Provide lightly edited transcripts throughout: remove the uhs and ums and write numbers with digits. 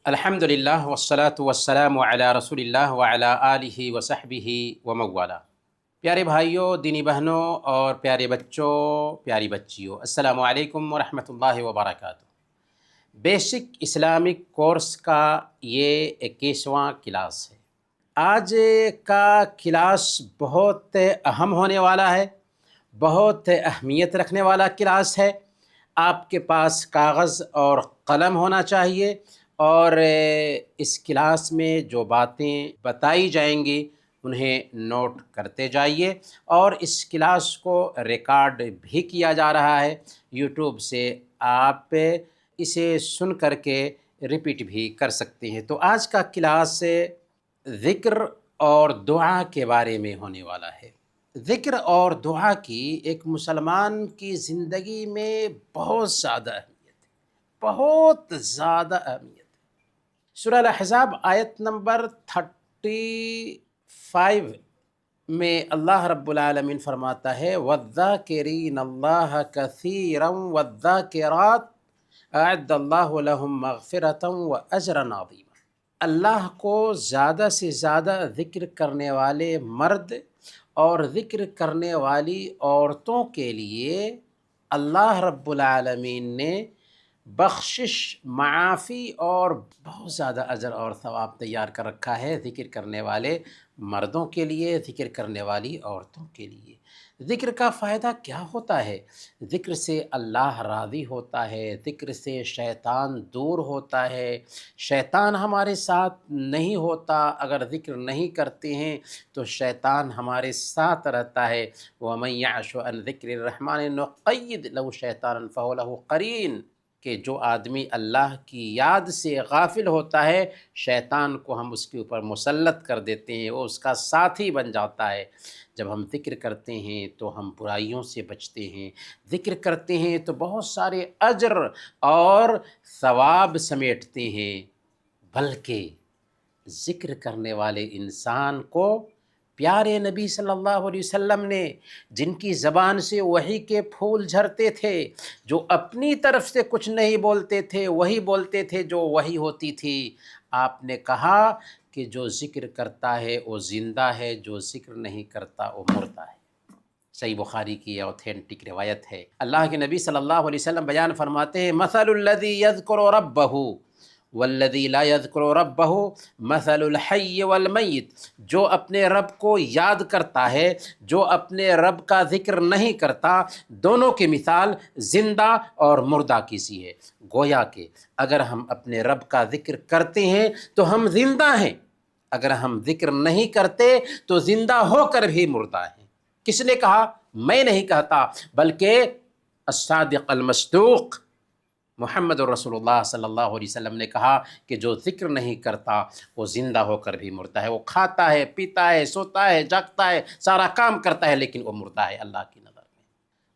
الحمدللہ والصلاة والسلام علی رسول اللہ وعلی آلہ وصحبہ وموالا۔ پیارے بھائیوں، دینی بہنوں اور پیارے بچوں، پیاری بچیوں، السلام علیکم ورحمۃ اللہ وبرکاتہ۔ بیسک اسلامک کورس کا یہ 21واں کلاس ہے۔ آج کا کلاس بہت اہم ہونے والا ہے، بہت اہمیت رکھنے والا کلاس ہے۔ آپ کے پاس کاغذ اور قلم ہونا چاہیے اور اس کلاس میں جو باتیں بتائی جائیں گی انہیں نوٹ کرتے جائیے، اور اس کلاس کو ریکارڈ بھی کیا جا رہا ہے یوٹیوب سے، آپ اسے سن کر کے ریپیٹ بھی کر سکتے ہیں۔ تو آج کا کلاس ذکر اور دعا کے بارے میں ہونے والا ہے۔ ذکر اور دعا کی ایک مسلمان کی زندگی میں بہت زیادہ اہمیت ہے، بہت زیادہ اہمیت ہے۔ سورہ الاحزاب آیت نمبر 35 میں اللہ رب العالمین فرماتا ہے وَالذَّاكِرِينَ اللَّهَ كَثِيرًا وَالذَّاكِرَاتِ أَعَدَّ اللَّهُ لَهُم مَغْفِرَةً وَأَجْرًا عَظِيمًا۔ اللہ کو زیادہ سے زیادہ ذکر کرنے والے مرد اور ذکر کرنے والی عورتوں کے لیے اللہ رب العالمین نے بخشش، معافی اور بہت زیادہ اجر اور ثواب تیار کر رکھا ہے ذکر کرنے والے مردوں کے لیے، ذکر کرنے والی عورتوں کے لیے۔ ذکر کا فائدہ کیا ہوتا ہے؟ ذکر سے اللہ راضی ہوتا ہے، ذکر سے شیطان دور ہوتا ہے، شیطان ہمارے ساتھ نہیں ہوتا۔ اگر ذکر نہیں کرتے ہیں تو شیطان ہمارے ساتھ رہتا ہے۔ وَمَن يَعْشُ عَنْ ذِكْرِ الرَّحْمَنِ نُقَيِّضْ لَهُ شَيْطَانًا فَهُوَ لَهُ قَرِينٌ، کہ جو آدمی اللہ کی یاد سے غافل ہوتا ہے شیطان کو ہم اس کے اوپر مسلط کر دیتے ہیں، وہ اس کا ساتھی بن جاتا ہے۔ جب ہم ذکر کرتے ہیں تو ہم برائیوں سے بچتے ہیں، ذکر کرتے ہیں تو بہت سارے اجر اور ثواب سمیٹتے ہیں، بلکہ ذکر کرنے والے انسان کو پیارے نبی صلی اللہ علیہ وسلم نے، جن کی زبان سے وحی کے پھول جھرتے تھے، جو اپنی طرف سے کچھ نہیں بولتے تھے، وہی بولتے تھے جو وحی ہوتی تھی، آپ نے کہا کہ جو ذکر کرتا ہے وہ زندہ ہے، جو ذکر نہیں کرتا وہ مردہ ہے۔ صحیح بخاری کی اوتھینٹک روایت ہے۔ اللہ کے نبی صلی اللہ علیہ وسلم بیان فرماتے ہیں مثل الذی یذکر ربہ والذی لا یذکر ربہ مثل الحی والمیت۔ جو اپنے رب کو یاد کرتا ہے، جو اپنے رب کا ذکر نہیں کرتا، دونوں کی مثال زندہ اور مردہ کی سی ہے۔ گویا کہ اگر ہم اپنے رب کا ذکر کرتے ہیں تو ہم زندہ ہیں، اگر ہم ذکر نہیں کرتے تو زندہ ہو کر بھی مردہ ہیں۔ کس نے کہا؟ میں نہیں کہتا، بلکہ الصادق المصدوق محمد رسول اللہ صلی اللہ علیہ وسلم نے کہا کہ جو ذکر نہیں کرتا وہ زندہ ہو کر بھی مردہ ہے۔ وہ کھاتا ہے، پیتا ہے، سوتا ہے، جاگتا ہے، سارا کام کرتا ہے، لیکن وہ مردہ ہے اللہ کی نظر میں۔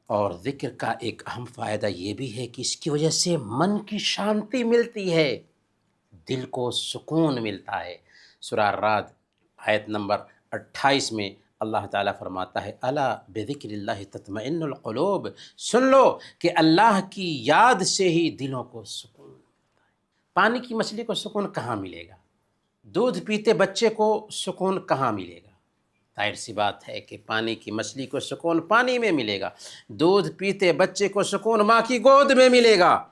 اور ذکر کا ایک اہم فائدہ یہ بھی ہے کہ اس کی وجہ سے من کی شانتی ملتی ہے، دل کو سکون ملتا ہے۔ سورہ الرعد آیت نمبر 28 میں اللہ تعالیٰ فرماتا ہے الا بذکر اللہ تطمئن القلوب، سن لو کہ اللہ کی یاد سے ہی دلوں کو سکون ملتا ہے۔ پانی کی مچھلی کو سکون کہاں ملے گا؟ دودھ پیتے بچے کو سکون کہاں ملے گا؟ ظاہر سی بات ہے کہ پانی کی مچھلی کو سکون پانی میں ملے گا، دودھ پیتے بچے کو سکون ماں کی گود میں ملے گا۔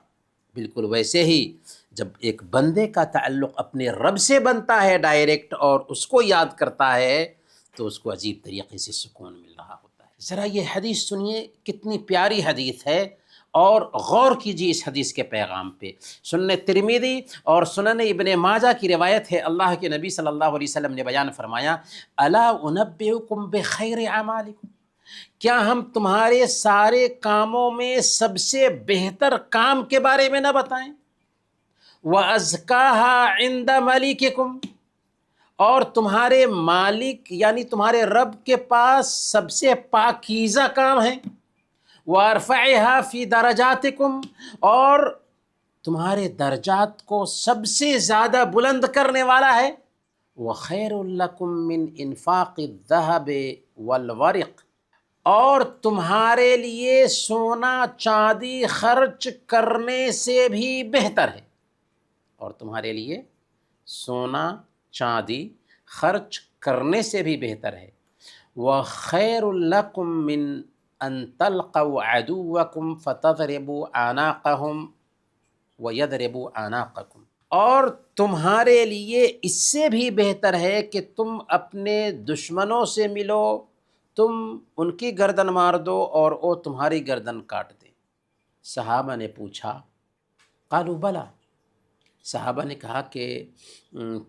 بالکل ویسے ہی جب ایک بندے کا تعلق اپنے رب سے بنتا ہے ڈائریکٹ اور اس کو یاد کرتا ہے تو اس کو عجیب طریقے سے سکون مل رہا ہوتا ہے۔ ذرا یہ حدیث سنیے، کتنی پیاری حدیث ہے، اور غور کیجیے اس حدیث کے پیغام پہ۔ سنن ترمذی اور سنن ابن ماجہ کی روایت ہے، اللہ کے نبی صلی اللہ علیہ وسلم نے بیان فرمایا الا انبئکم بخیر اعمالکم، کیا ہم تمہارے سارے کاموں میں سب سے بہتر کام کے بارے میں نہ بتائیں؟ وَأَزْكَاهَا عِنْدَ مَلِكِكُمْ، اور تمہارے مالک یعنی تمہارے رب کے پاس سب سے پاکیزہ کام ہے۔ وَأَرْفَعِهَا فِي دَرَجَاتِكُمْ، اور تمہارے درجات کو سب سے زیادہ بلند کرنے والا ہے۔ وَخَيْرٌ لَكُمْ مِنْ إِنفَاقِ الذَّهَبِ وَالْوَرِقِ، اور تمہارے لیے سونا چاندی خرچ کرنے سے بھی بہتر ہے۔ اور تمہارے لیے سونا چاندی خرچ کرنے سے بھی بہتر ہے۔ وَخَيْرٌ لَكُم مِّنْ أَن تَلْقَوْا عَدُوَّكُمْ فَتَضْرِبُوا أَعْنَاقَهُمْ وَيَضْرِبُوا أَعْنَاقَكُمْ، اور تمہارے لیے اس سے بھی بہتر ہے کہ تم اپنے دشمنوں سے ملو، تم ان کی گردن مار دو اور وہ تمہاری گردن کاٹ دیں۔ صحابہ نے پوچھا، قالوا بلا، صحابہ نے کہا کہ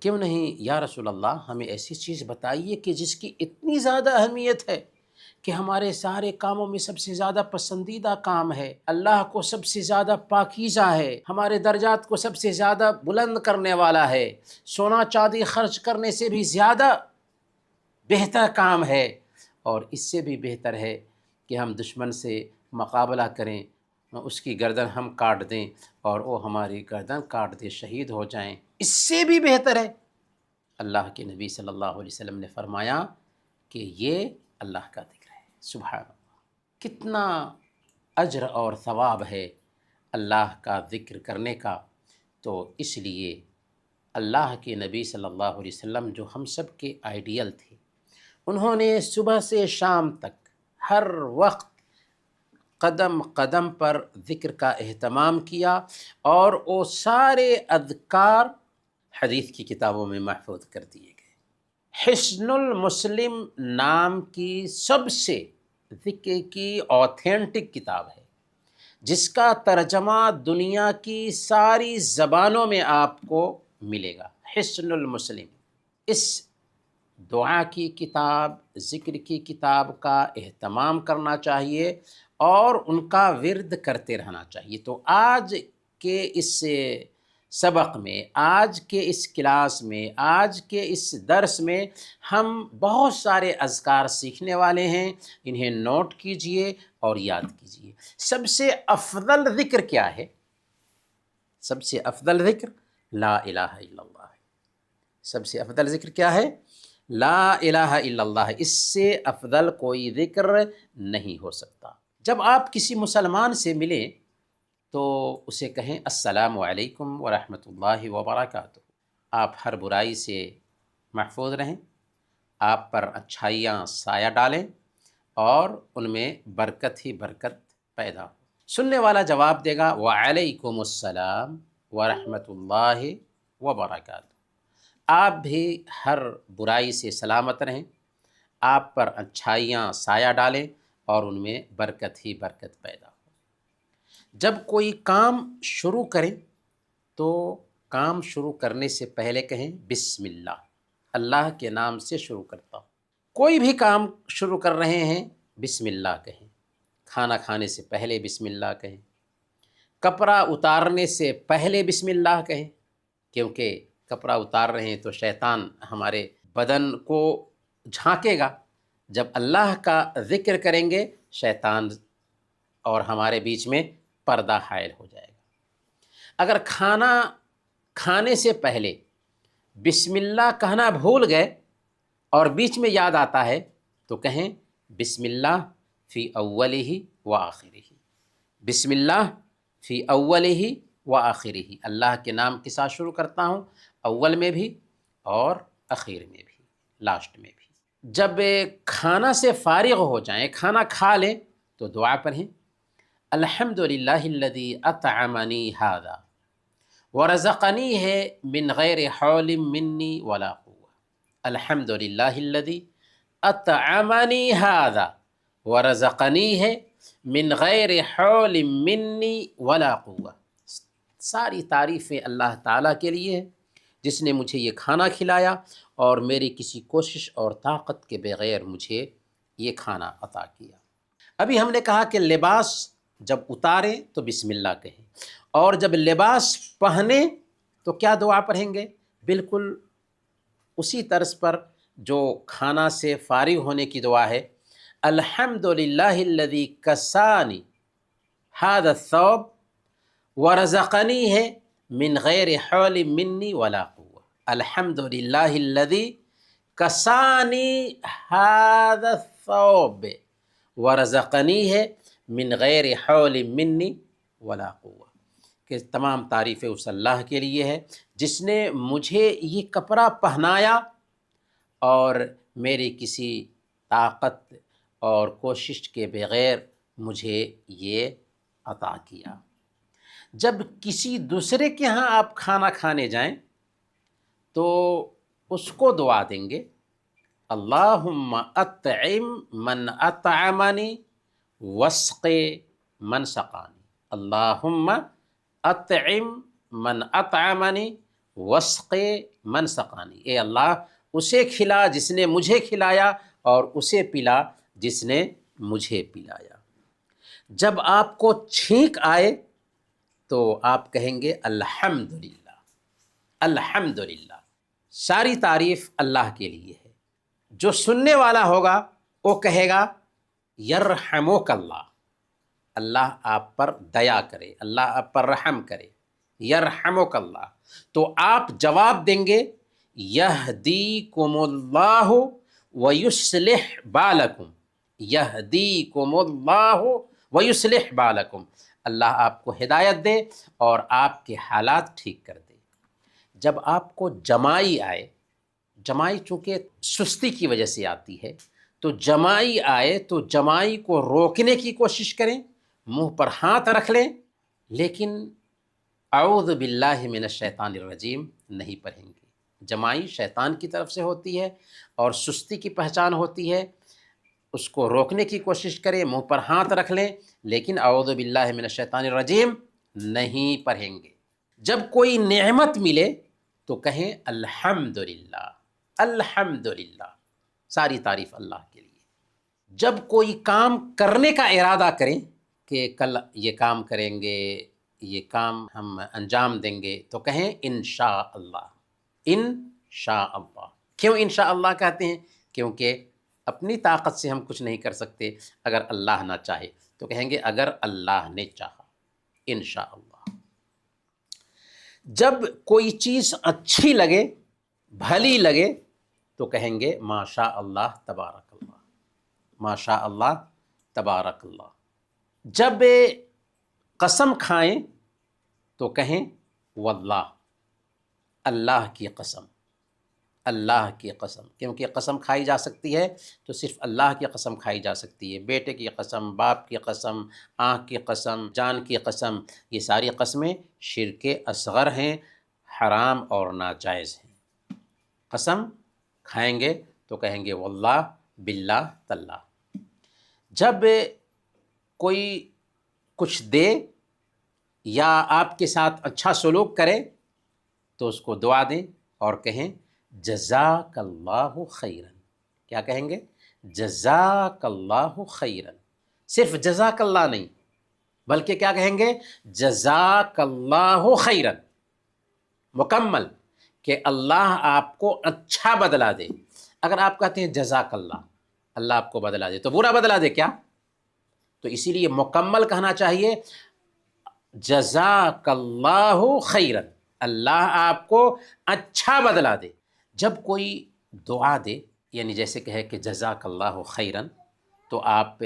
کیوں نہیں یا رسول اللہ، ہمیں ایسی چیز بتائیے کہ جس کی اتنی زیادہ اہمیت ہے کہ ہمارے سارے کاموں میں سب سے زیادہ پسندیدہ کام ہے، اللہ کو سب سے زیادہ پاکیزہ ہے، ہمارے درجات کو سب سے زیادہ بلند کرنے والا ہے، سونا چاندی خرچ کرنے سے بھی زیادہ بہتر کام ہے، اور اس سے بھی بہتر ہے کہ ہم دشمن سے مقابلہ کریں، اس کی گردن ہم کاٹ دیں اور وہ ہماری گردن کاٹ دے، شہید ہو جائیں، اس سے بھی بہتر ہے۔ اللہ کے نبی صلی اللہ علیہ وسلم نے فرمایا کہ یہ اللہ کا ذکر ہے۔ سبحان اللہ، کتنا اجر اور ثواب ہے اللہ کا ذکر کرنے کا۔ تو اس لیے اللہ کے نبی صلی اللہ علیہ وسلم جو ہم سب کے آئیڈیل تھے، انہوں نے صبح سے شام تک ہر وقت قدم قدم پر ذکر کا اہتمام کیا، اور وہ سارے اذکار حدیث کی کتابوں میں محفوظ کر دیے گئے۔ حصن المسلم نام کی سب سے ذکر کی اوتھینٹک کتاب ہے، جس کا ترجمہ دنیا کی ساری زبانوں میں آپ کو ملے گا۔ حصن المسلم، اس دعا کی کتاب، ذکر کی کتاب کا اہتمام کرنا چاہیے اور ان کا ورد کرتے رہنا چاہیے۔ تو آج کے اس سبق میں، آج کے اس کلاس میں، آج کے اس درس میں ہم بہت سارے اذکار سیکھنے والے ہیں، انہیں نوٹ کیجئے اور یاد کیجئے۔ سب سے افضل ذکر کیا ہے؟ سب سے افضل ذکر لا الہ الا اللہ ہے۔ سب سے افضل ذکر کیا ہے؟ لا الہ الا اللہ۔ اس سے افضل کوئی ذکر نہیں ہو سکتا۔ جب آپ کسی مسلمان سے ملیں تو اسے کہیں السلام علیکم ورحمۃ اللہ وبرکاتہ۔ آپ ہر برائی سے محفوظ رہیں، آپ پر اچھائیاں سایہ ڈالیں اور ان میں برکت ہی برکت پیدا ہو۔ سننے والا جواب دے گا وعلیکم السلام ورحمۃ اللہ وبرکاتہ۔ آپ بھی ہر برائی سے سلامت رہیں، آپ پر اچھائیاں سایہ ڈالیں اور ان میں برکت ہی برکت پیدا ہو۔ جب کوئی کام شروع کریں تو کام شروع کرنے سے پہلے کہیں بسم اللہ، اللہ کے نام سے شروع کرتا ہوں۔ کوئی بھی کام شروع کر رہے ہیں بسم اللہ کہیں، کھانا کھانے سے پہلے بسم اللہ کہیں، کپڑا اتارنے سے پہلے بسم اللہ کہیں، کیونکہ کپڑا اتار رہے ہیں تو شیطان ہمارے بدن کو جھانکے گا۔ جب اللہ کا ذکر کریں گے شیطان اور ہمارے بیچ میں پردہ حائل ہو جائے گا۔ اگر کھانا کھانے سے پہلے بسم اللہ کہنا بھول گئے اور بیچ میں یاد آتا ہے تو کہیں بسم اللہ فی اولہ و آخرہ، بسم اللہ فی اولہ و آخرہ، اللہ کے نام کے ساتھ شروع کرتا ہوں، اول میں بھی اور اخیر میں بھی، لاسٹ میں بھی۔ جب کھانا سے فارغ ہو جائیں، کھانا کھا لیں تو دعا پڑھیں، الحمدللہ الذی اطعمنی ھذا ورزقنی ہے من غیر حول منی ولا قوة، الحمدللہ الذی اطعمنی ھذا ورزقنی ہے من غیر حول منی ولا قوة۔ ساری تعریفیں اللہ تعالیٰ کے لیے ہیں جس نے مجھے یہ کھانا کھلایا اور میری کسی کوشش اور طاقت کے بغیر مجھے یہ کھانا عطا کیا۔ ابھی ہم نے کہا کہ لباس جب اتاریں تو بسم اللہ کہیں، اور جب لباس پہنیں تو کیا دعا پڑھیں گے؟ بالکل اسی طرز پر جو کھانا سے فارغ ہونے کی دعا ہے، الحمدللہ الذی کسانی ھذا الثوب ورزقنی ہے من غیر حول منی ولا قوة، الحمدللہ الذی کسانی ھذا الثوب ورزقنی ہے من غیر حول منی ولا قوة۔ کہ تمام تعریفیں اس اللہ کے لیے ہے جس نے مجھے یہ کپڑا پہنایا اور میری کسی طاقت اور کوشش کے بغیر مجھے یہ عطا کیا۔ جب کسی دوسرے کے ہاں آپ کھانا کھانے جائیں تو اس کو دعا دیں گے، اللہم اطعم من اطعمنی واسق من سقانی، اللہم اطعم من اطعمنی واسق من سقانی، اے اللہ اسے کھلا جس نے مجھے کھلایا اور اسے پلا جس نے مجھے پلایا۔ جب آپ کو چھینک آئے تو آپ کہیں گے الحمدللہ، الحمدللہ، ساری تعریف اللہ کے لیے ہے۔ جو سننے والا ہوگا وہ کہے گا یرحمک اللہ، اللہ آپ پر دیا کرے، اللہ آپ پر رحم کرے، یرحمک اللہ۔ تو آپ جواب دیں گے یہدیکم اللہ ویصلح بالکم، یہدیکم اللہ ویصلح بالکم، اللہ آپ کو ہدایت دے اور آپ کے حالات ٹھیک کر دے۔ جب آپ کو جمائی آئے، جمائی چونکہ سستی کی وجہ سے آتی ہے، تو جمائی آئے تو جمائی کو روکنے کی کوشش کریں، منہ پر ہاتھ رکھ لیں، لیکن اعوذ باللہ من الشیطان الرجیم نہیں پڑھیں گے۔ جمائی شیطان کی طرف سے ہوتی ہے اور سستی کی پہچان ہوتی ہے، اس کو روکنے کی کوشش کریں، منہ پر ہاتھ رکھ لیں، لیکن اعوذ باللہ من الشیطان الرجیم نہیں پڑھیں گے۔ جب کوئی نعمت ملے تو کہیں الحمدللہ، الحمدللہ، ساری تعریف اللہ کے لیے۔ جب کوئی کام کرنے کا ارادہ کریں کہ کل یہ کام کریں گے، یہ کام ہم انجام دیں گے، تو کہیں انشاء اللہ، انشاء اللہ۔ کیوں انشاء اللہ کہتے ہیں؟ کیونکہ اپنی طاقت سے ہم کچھ نہیں کر سکتے، اگر اللہ نہ چاہے تو کہیں گے اگر اللہ نے چاہا، انشاء اللہ۔ جب کوئی چیز اچھی لگے، بھلی لگے، تو کہیں گے ماشاء اللہ تبارک اللہ، ماشاء اللہ تبارک اللہ۔ جب قسم کھائیں تو کہیں واللہ، اللہ کی قسم، اللہ کی قسم، کیونکہ قسم کھائی جا سکتی ہے تو صرف اللہ کی قسم کھائی جا سکتی ہے۔ بیٹے کی قسم، باپ کی قسم، آنکھ کی قسم، جان کی قسم، یہ ساری قسمیں شرک اصغر ہیں، حرام اور ناجائز ہیں۔ قسم کھائیں گے تو کہیں گے واللہ، باللہ، تاللہ۔ جب کوئی کچھ دے یا آپ کے ساتھ اچھا سلوک کرے تو اس کو دعا دیں اور کہیں جزاک اللہ خیرن۔ کیا کہیں گے؟ جزاک اللہ خیرن۔ صرف جزاک اللہ نہیں، بلکہ کیا کہیں گے؟ جزاک اللہ خیرن، مکمل، کہ اللہ آپ کو اچھا بدلہ دے۔ اگر آپ کہتے ہیں جزاک اللہ، اللہ آپ کو بدلہ دے، تو برا بدلہ دے کیا؟ تو اسی لیے مکمل کہنا چاہیے جزاک اللہ خیرن، اللہ آپ کو اچھا بدلہ دے۔ جب کوئی دعا دے، یعنی جیسے کہے کہ جزاک اللہ خیرن، تو آپ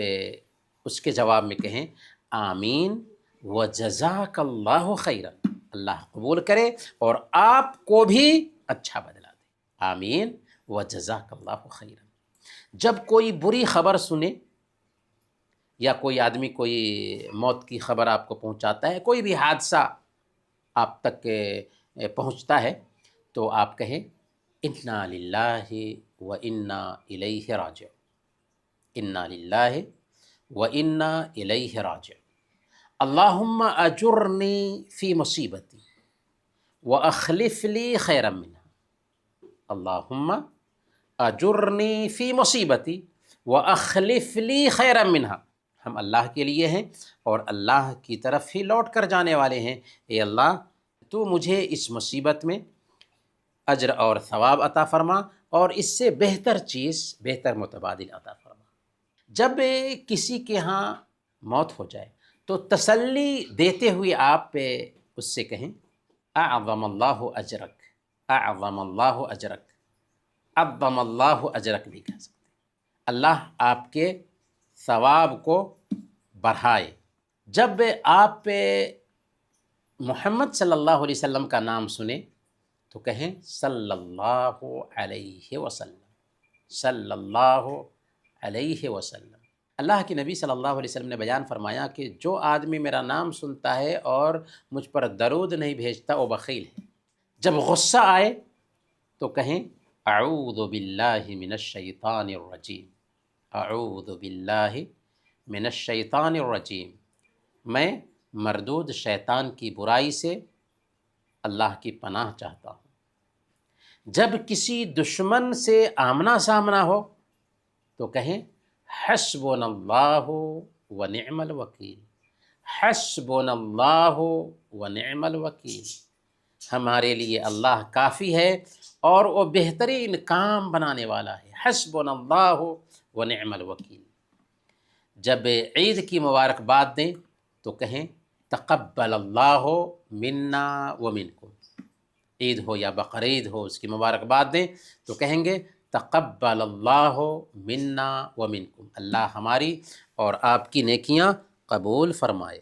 اس کے جواب میں کہیں آمین و جزاک اللہ خیرن، اللہ قبول کرے اور آپ کو بھی اچھا بدلہ دے، آمین و جزاک اللہ خیرن۔ جب کوئی بری خبر سنے یا کوئی آدمی کوئی موت کی خبر آپ کو پہنچاتا ہے، کوئی بھی حادثہ آپ تک پہنچتا ہے، تو آپ کہیں انا للہ و انا الیہ راجعون، انا للہ و انا الیہ راجعون، اللہم اجرنی فی مصیبتی و اخلف لی خیرا منہا، اللہم اجرنی فی مصیبتی و اخلف لی خیرا منہا۔ ہم اللہ کے لیے ہیں اور اللہ کی طرف ہی لوٹ کر جانے والے ہیں۔ اے اللہ، تو مجھے اس مصیبت میں اجر اور ثواب عطا فرما اور اس سے بہتر چیز، بہتر متبادل عطا فرما۔ جب کسی کے ہاں موت ہو جائے تو تسلی دیتے ہوئے آپ اس سے کہیں اعظم اللہ اجرک، اعظم اللہ اجرک، عظم اللہ اجرک بھی کہہ سکتے ہیں، اللہ آپ کے ثواب کو بڑھائے۔ جب آپ محمد صلی اللہ علیہ وسلم کا نام سنیں تو کہیں صلی اللہ علیہ وسلم، صلی اللہ علیہ وسلم۔ اللہ کے نبی صلی اللہ علیہ وسلم نے بیان فرمایا کہ جو آدمی میرا نام سنتا ہے اور مجھ پر درود نہیں بھیجتا وہ بخیل ہے۔ جب غصہ آئے تو کہیں اعوذ باللہ من الشیطان الرجیم، اعوذ باللہ من الشیطان الرجیم، میں مردود شیطان کی برائی سے اللہ کی پناہ چاہتا ہوں۔ جب کسی دشمن سے آمنا سامنا ہو تو کہیں حسبنا اللہ ونعم الوکیل، حسبنا اللہ ونعم الوکیل، ہمارے لیے اللہ کافی ہے اور وہ بہترین کام بنانے والا ہے، حسبنا اللہ ونعم الوکیل۔ جب عید کی مبارکباد دیں تو کہیں تقبل اللہ منا ومنکم، عید ہو یا بقرعید ہو اس کی مبارکباد دیں تو کہیں گے تقبل اللہ منا ومنکم، اللہ ہماری اور آپ کی نیکیاں قبول فرمائے۔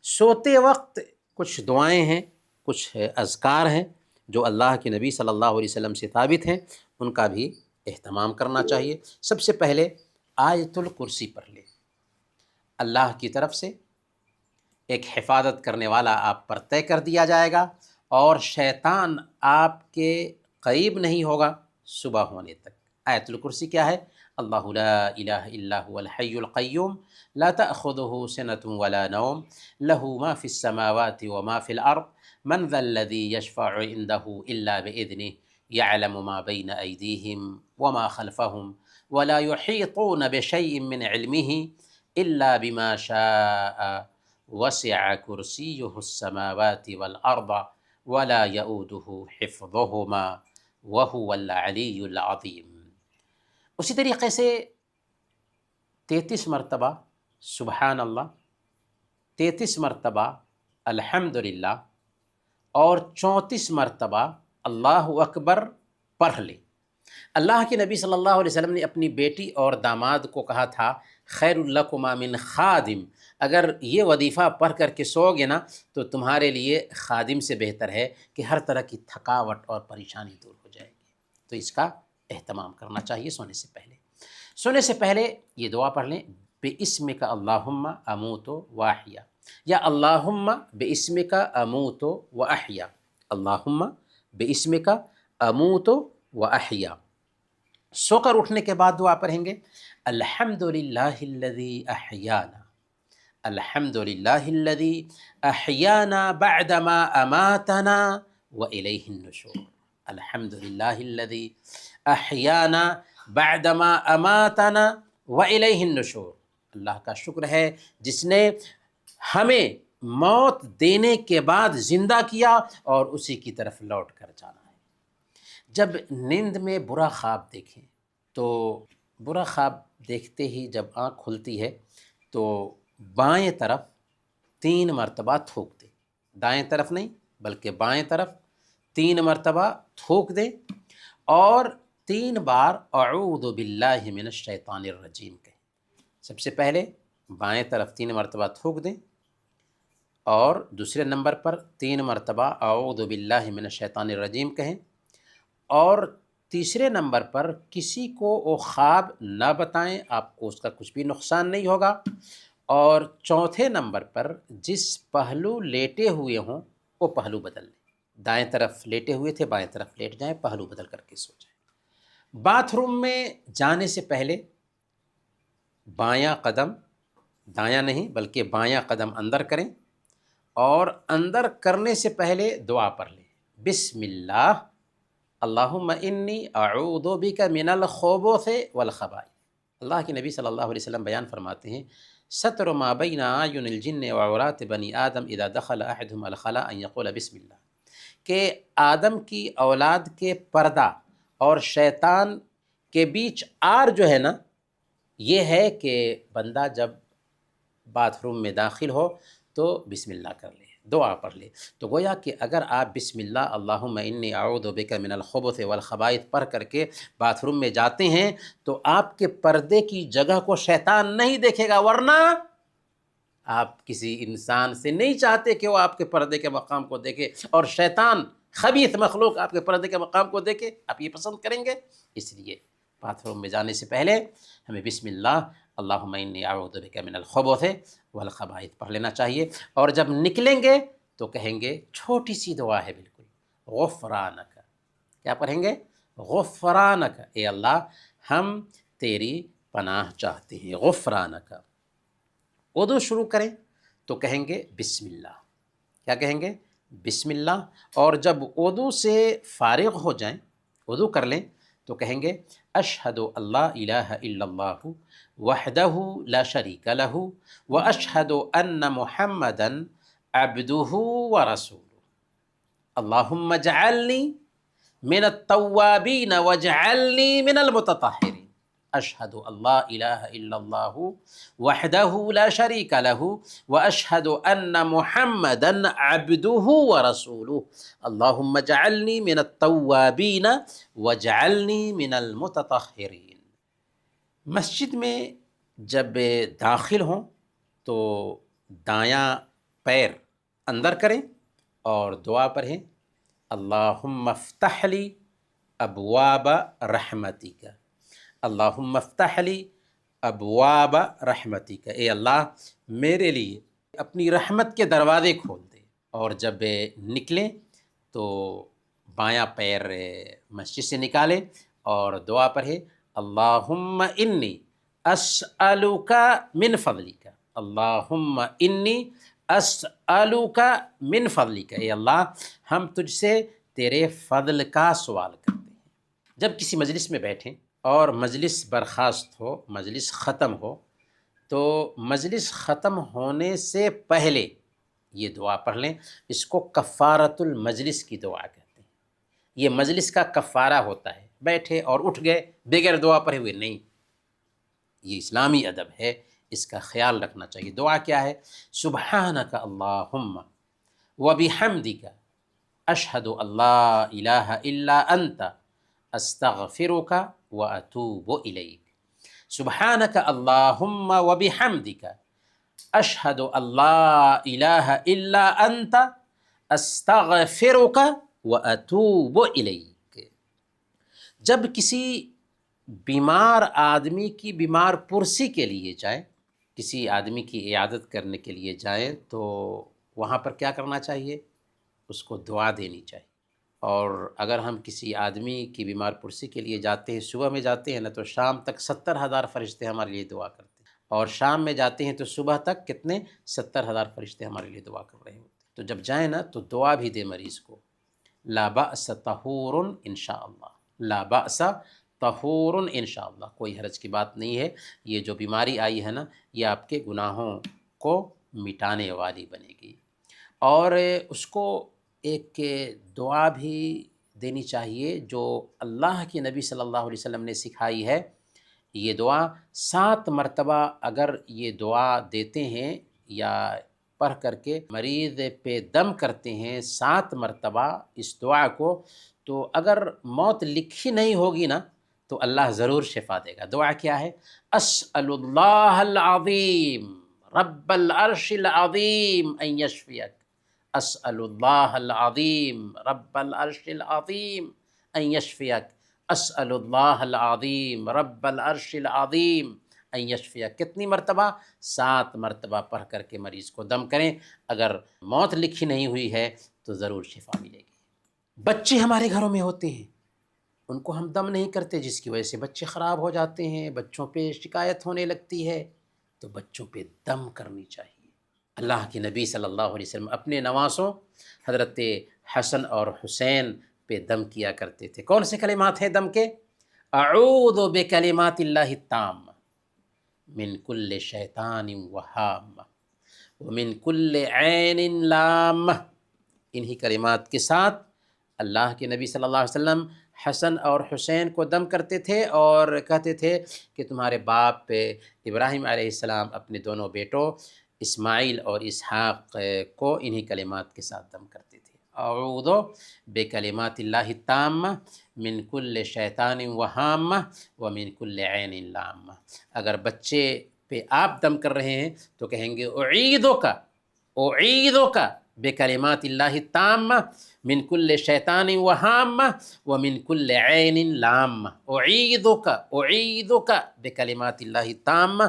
سوتے وقت کچھ دعائیں ہیں، کچھ اذکار ہیں جو اللہ کے نبی صلی اللہ علیہ وسلم سے ثابت ہیں، ان کا بھی اہتمام کرنا چاہیے۔ سب سے پہلے آیت الکرسی پڑھ لیں، اللہ کی طرف سے ایک حفاظت کرنے والا آپ پر طے کر دیا جائے گا اور شیطان آپ کے قریب نہیں ہوگا صبح ہونے تک۔ آیت الکرسی کیا ہے؟ اللہ لا الہ الا هو الحی القیوم لا تأخذه سنة ولا نوم له ما في السماوات وما في الأرض من ذا الذي يشفع عنده إلا بإذنه يعلم ما بين أيديهم وما خلفهم ولا يحيطون بشيء من علمه إلا بما شاء وسع كرسيه السماوات والأرض ولا يؤوده حفظهما وهو العلی العظیم۔ اسی طریقے سے 33 مرتبہ سبحان اللہ، 33 مرتبہ الحمدللہ اور 34 مرتبہ اللہ اکبر پڑھ لیں۔ اللہ کے نبی صلی اللہ علیہ وسلم نے اپنی بیٹی اور داماد کو کہا تھا خیر لکما من خادم، اگر یہ وظیفہ پڑھ کر کے سو گے نا تو تمہارے لیے خادم سے بہتر ہے کہ ہر طرح کی تھکاوٹ اور پریشانی دور ہو جائے گی۔ تو اس کا اہتمام کرنا چاہیے سونے سے پہلے۔ سونے سے پہلے یہ دعا پڑھ لیں بِاسْمِکَ اللہم اموت واحیا، یا اللہم بِاسْمِکَ اموت واحیا، اللہم بِاسْمِکَ اموت واحیا۔ سو کر اٹھنے کے بعد دعا پڑھیں گے الحمدللہ الذی احیانا، الحمدللہ الذی احیانا بعدما اماتنا والیہ النشور، الحمدللہ الذی احیانا بعدما اماتنا والیہ النشور، اللہ کا شکر ہے جس نے ہمیں موت دینے کے بعد زندہ کیا اور اسی کی طرف لوٹ کر جانا ہے۔ جب نیند میں برا خواب دیکھیں تو برا خواب دیکھتے ہی جب آنکھ کھلتی ہے تو بائیں طرف 3 مرتبہ تھوک دیں، دائیں طرف نہیں بلکہ بائیں طرف 3 مرتبہ تھوک دیں اور 3 بار اعوذ باللہ من الشیطان الرجیم کہیں۔ سب سے پہلے بائیں طرف 3 مرتبہ تھوک دیں اور دوسرے نمبر پر 3 مرتبہ اعوذ باللہ من الشیطان الرجیم کہیں، اور تیسرے نمبر پر کسی کو وہ خواب نہ بتائیں، آپ کو اس کا کچھ بھی نقصان نہیں ہوگا، اور چوتھے نمبر پر جس پہلو لیٹے ہوئے ہوں وہ پہلو بدل لیں، دائیں طرف لیٹے ہوئے تھے بائیں طرف لیٹ جائیں، پہلو بدل کر کے سو جائیں۔ باتھ روم میں جانے سے پہلے بایاں قدم، دایاں نہیں بلکہ بایاں قدم اندر کریں اور اندر کرنے سے پہلے دعا پڑھ لیں بسم اللہ اللہم انی اعوذ بک من الخبث والخبائث۔ اللہ کے نبی صلی اللہ علیہ وسلم بیان فرماتے ہیں ستر ما بین اعین الجن وعورات بنی آدم اذا دخل احدهم الخلاء ان یقول بسم اللہ، کہ آدم کی اولاد کے پردہ اور شیطان کے بیچ آر جو ہے نا، یہ ہے کہ بندہ جب باتھ روم میں داخل ہو تو بسم اللہ کر لے، دعا پڑھ لے۔ تو گویا کہ اگر آپ بسم اللہ اللہم انی اعوذ بک من الخبث والخبائث پڑھ کر کے باتھ روم میں جاتے ہیں تو آپ کے پردے کی جگہ کو شیطان نہیں دیکھے گا، ورنہ آپ کسی انسان سے نہیں چاہتے کہ وہ آپ کے پردے کے مقام کو دیکھے، اور شیطان خبیث مخلوق آپ کے پردے کے مقام کو دیکھے، آپ یہ پسند کریں گے؟ اس لیے باتھ روم میں جانے سے پہلے ہمیں بسم اللہ اللہم انی اعوذ بک من الخبث والخبائث پڑھ لینا چاہیے، اور جب نکلیں گے تو کہیں گے، چھوٹی سی دعا ہے بالکل، غفرانک، کیا پڑھیں گے؟ غفرانک، اے اللہ ہم تیری پناہ چاہتے ہیں، غفرانک۔ وضو شروع کریں تو کہیں گے بسم اللہ، کیا کہیں گے؟ بسم اللہ۔ اور جب وضو سے فارغ ہو جائیں، وضو کر لیں، تو کہیں گے اشہد اللہ الہ الا اللہ وحدہ لا شریک لہ واشہد ان محمدا عبدہ ورسولہ اللہم اجعلنی من التوابین واجعلنی من المتطہرین۔ اشہد اللہ الہ الا اللہ وحدہ لا شریک لہ واشہد ان محمدا عبدہ ورسولہ اللہم اجعلنی من التوابین واجعلنی من المتطہرین۔ مسجد میں جب داخل ہوں تو دایاں پیر اندر کریں اور دعا پڑھیں، اللہم افتح لی ابواب رحمتک، اللہم افتح لی ابواب رحمتک، اے اللہ میرے لیے اپنی رحمت کے دروازے کھول دے۔ اور جب نکلیں تو بایاں پیر مسجد سے نکالیں اور دعا پڑھیں، اللہم انی اسألک من فضلک، اللہم انی اسألک من فضلک، اے اللہ ہم تجھ سے تیرے فضل کا سوال کرتے ہیں۔ جب کسی مجلس میں بیٹھیں اور مجلس برخاست ہو، مجلس ختم ہو، تو مجلس ختم ہونے سے پہلے یہ دعا پڑھ لیں، اس کو کفارۃ المجلس کی دعا کہتے ہیں۔ یہ مجلس کا کفارہ ہوتا ہے، بیٹھے اور اٹھ گئے بغیر دعا پڑھے ہوئے نہیں، یہ اسلامی ادب ہے، اس کا خیال رکھنا چاہیے۔ دعا کیا ہے؟ سبحانک اللہم وبحمدک اشہد اللہ الہ الا انت استغفرک واتوب الیک۔ سبحانک اللہم وبحمدک اشہد اللہ الہ الا انت استغفرک واتوب الیک۔ جب کسی بیمار آدمی کی بیمار پرسی کے لیے جائیں، کسی آدمی کی عیادت کرنے کے لیے جائیں، تو وہاں پر کیا کرنا چاہیے؟ اس کو دعا دینی چاہیے۔ اور اگر ہم کسی آدمی کی بیمار پرسی کے لیے جاتے ہیں، صبح میں جاتے ہیں نا، تو شام تک 70,000 فرشتے ہمارے لیے دعا کرتے ہیں، اور شام میں جاتے ہیں تو صبح تک کتنے؟ 70,000 فرشتے ہمارے لیے دعا کر رہے ہوتے ہیں۔ تو جب جائیں نا تو دعا بھی دے مریض کو، لا بأس طہور انشاءاللہ، لا بأس طہور انشاءاللہ، کوئی حرج کی بات نہیں ہے، یہ جو بیماری آئی ہے نا، یہ آپ کے گناہوں کو مٹانے والی بنے گی۔ اور اس کو ایک دعا بھی دینی چاہیے جو اللہ کے نبی صلی اللہ علیہ وسلم نے سکھائی ہے۔ یہ دعا 7 مرتبہ اگر یہ دعا دیتے ہیں یا پڑھ کر کے مریض پہ دم کرتے ہیں 7 مرتبہ اس دعا کو، تو اگر موت لکھی نہیں ہوگی نا تو اللہ ضرور شفا دے گا۔ دعا کیا ہے؟ اسأل اللہ العظیم رب العرش العظیم ان یشفیک، اسأل اللہ العظیم رب العرش العظیم ان یشفیک، اسأل اللہ العظیم رب العرش العظیم ان یشفیک۔ کتنی مرتبہ؟ 7 مرتبہ پڑھ کر کے مریض کو دم کریں، اگر موت لکھی نہیں ہوئی ہے تو ضرور شفا ملے گی۔ بچے ہمارے گھروں میں ہوتے ہیں، ان کو ہم دم نہیں کرتے، جس کی وجہ سے بچے خراب ہو جاتے ہیں، بچوں پہ شکایت ہونے لگتی ہے، تو بچوں پہ دم کرنی چاہیے۔ اللہ کے نبی صلی اللہ علیہ وسلم اپنے نواسوں حضرت حسن اور حسین پہ دم کیا کرتے تھے۔ کون سے کلمات ہیں دم کے؟ اعوذ بکلمات اللہ التامہ من کل شیطان وہامہ ومن کل عین لامہ۔ انہی کلمات کے ساتھ اللہ کے نبی صلی اللہ علیہ وسلم حسن اور حسین کو دم کرتے تھے اور کہتے تھے کہ تمہارے باپ ابراہیم علیہ السلام اپنے دونوں بیٹوں اسماعیل اور اسحاق کو انہی کلمات کے ساتھ دم کرتے تھے۔ اعوذ بکلمات اللہ التامہ من کل شیطان وہامہ ومن کل عین لامہ۔ اگر بچے پہ آپ دم کر رہے ہیں تو کہیں گے اعیدک بکلمات اللہ التامہ من کل شیطان وہامہ ومن کل عین لامہ، اعیدک بکلمات اللہ التامہ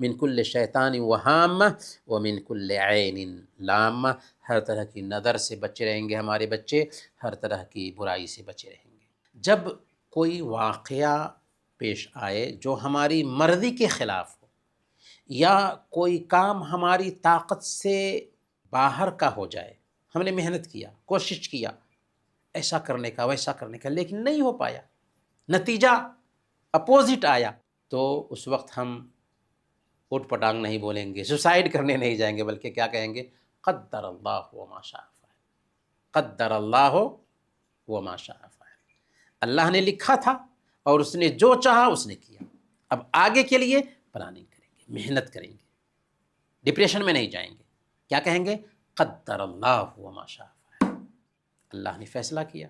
من کل شیطان وہامہ ومن کل عین لامہ۔ ہر طرح کی نظر سے بچے رہیں گے ہمارے بچے، ہر طرح کی برائی سے بچے رہیں گے۔ جب کوئی واقعہ پیش آئے جو ہماری مرضی کے خلاف ہو، یا کوئی کام ہماری طاقت سے باہر کا ہو جائے، ہم نے محنت کیا، کوشش کیا ایسا کرنے کا ویسا کرنے کا، لیکن نہیں ہو پایا، نتیجہ اپوزٹ آیا، تو اس وقت ہم اوٹ پٹانگ نہیں بولیں گے، سوسائڈ کرنے نہیں جائیں گے، بلکہ کیا کہیں گے؟ قدر اللہ وما شاء فعل، قدر اللہ وما شاء فعل۔ اللہ نے لکھا تھا اور اس نے جو چاہا اس نے کیا، اب آگے کے لیے پلاننگ کریں گے، محنت کریں گے، ڈپریشن میں نہیں جائیں گے۔ کیا کہیں گے؟ قدر اللہ وما شاء فعل، اللہ نے فیصلہ کیا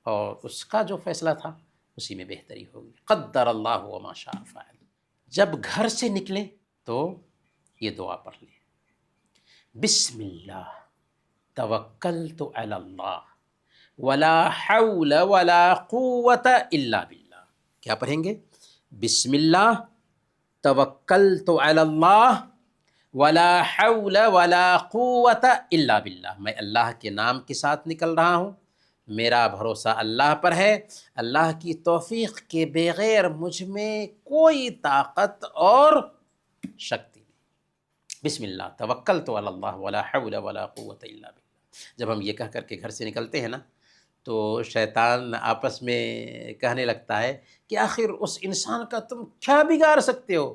اور اس کا جو فیصلہ تھا اسی میں بہتری ہوگی، قدر اللہ وما شاء فعل۔ جب گھر سے نکلیں تو یہ دعا پڑھ لیں، بسم اللہ توکلت علی اللہ ولا حول ولا قوت الا باللہ۔ کیا پڑھیں گے؟ بسم اللہ توکلت علی اللہ ولا حول ولا قوت الا باللہ، میں اللہ کے نام کے ساتھ نکل رہا ہوں، میرا بھروسہ اللہ پر ہے، اللہ کی توفیق کے بغیر مجھ میں کوئی طاقت اور شکتی نہیں۔ بسم اللہ توکلت علی اللہ ولا حول ولا قوت الا باللہ۔ جب ہم یہ کہہ کر کے گھر سے نکلتے ہیں نا، تو شیطان آپس میں کہنے لگتا ہے کہ آخر اس انسان کا تم کیا بگاڑ سکتے ہو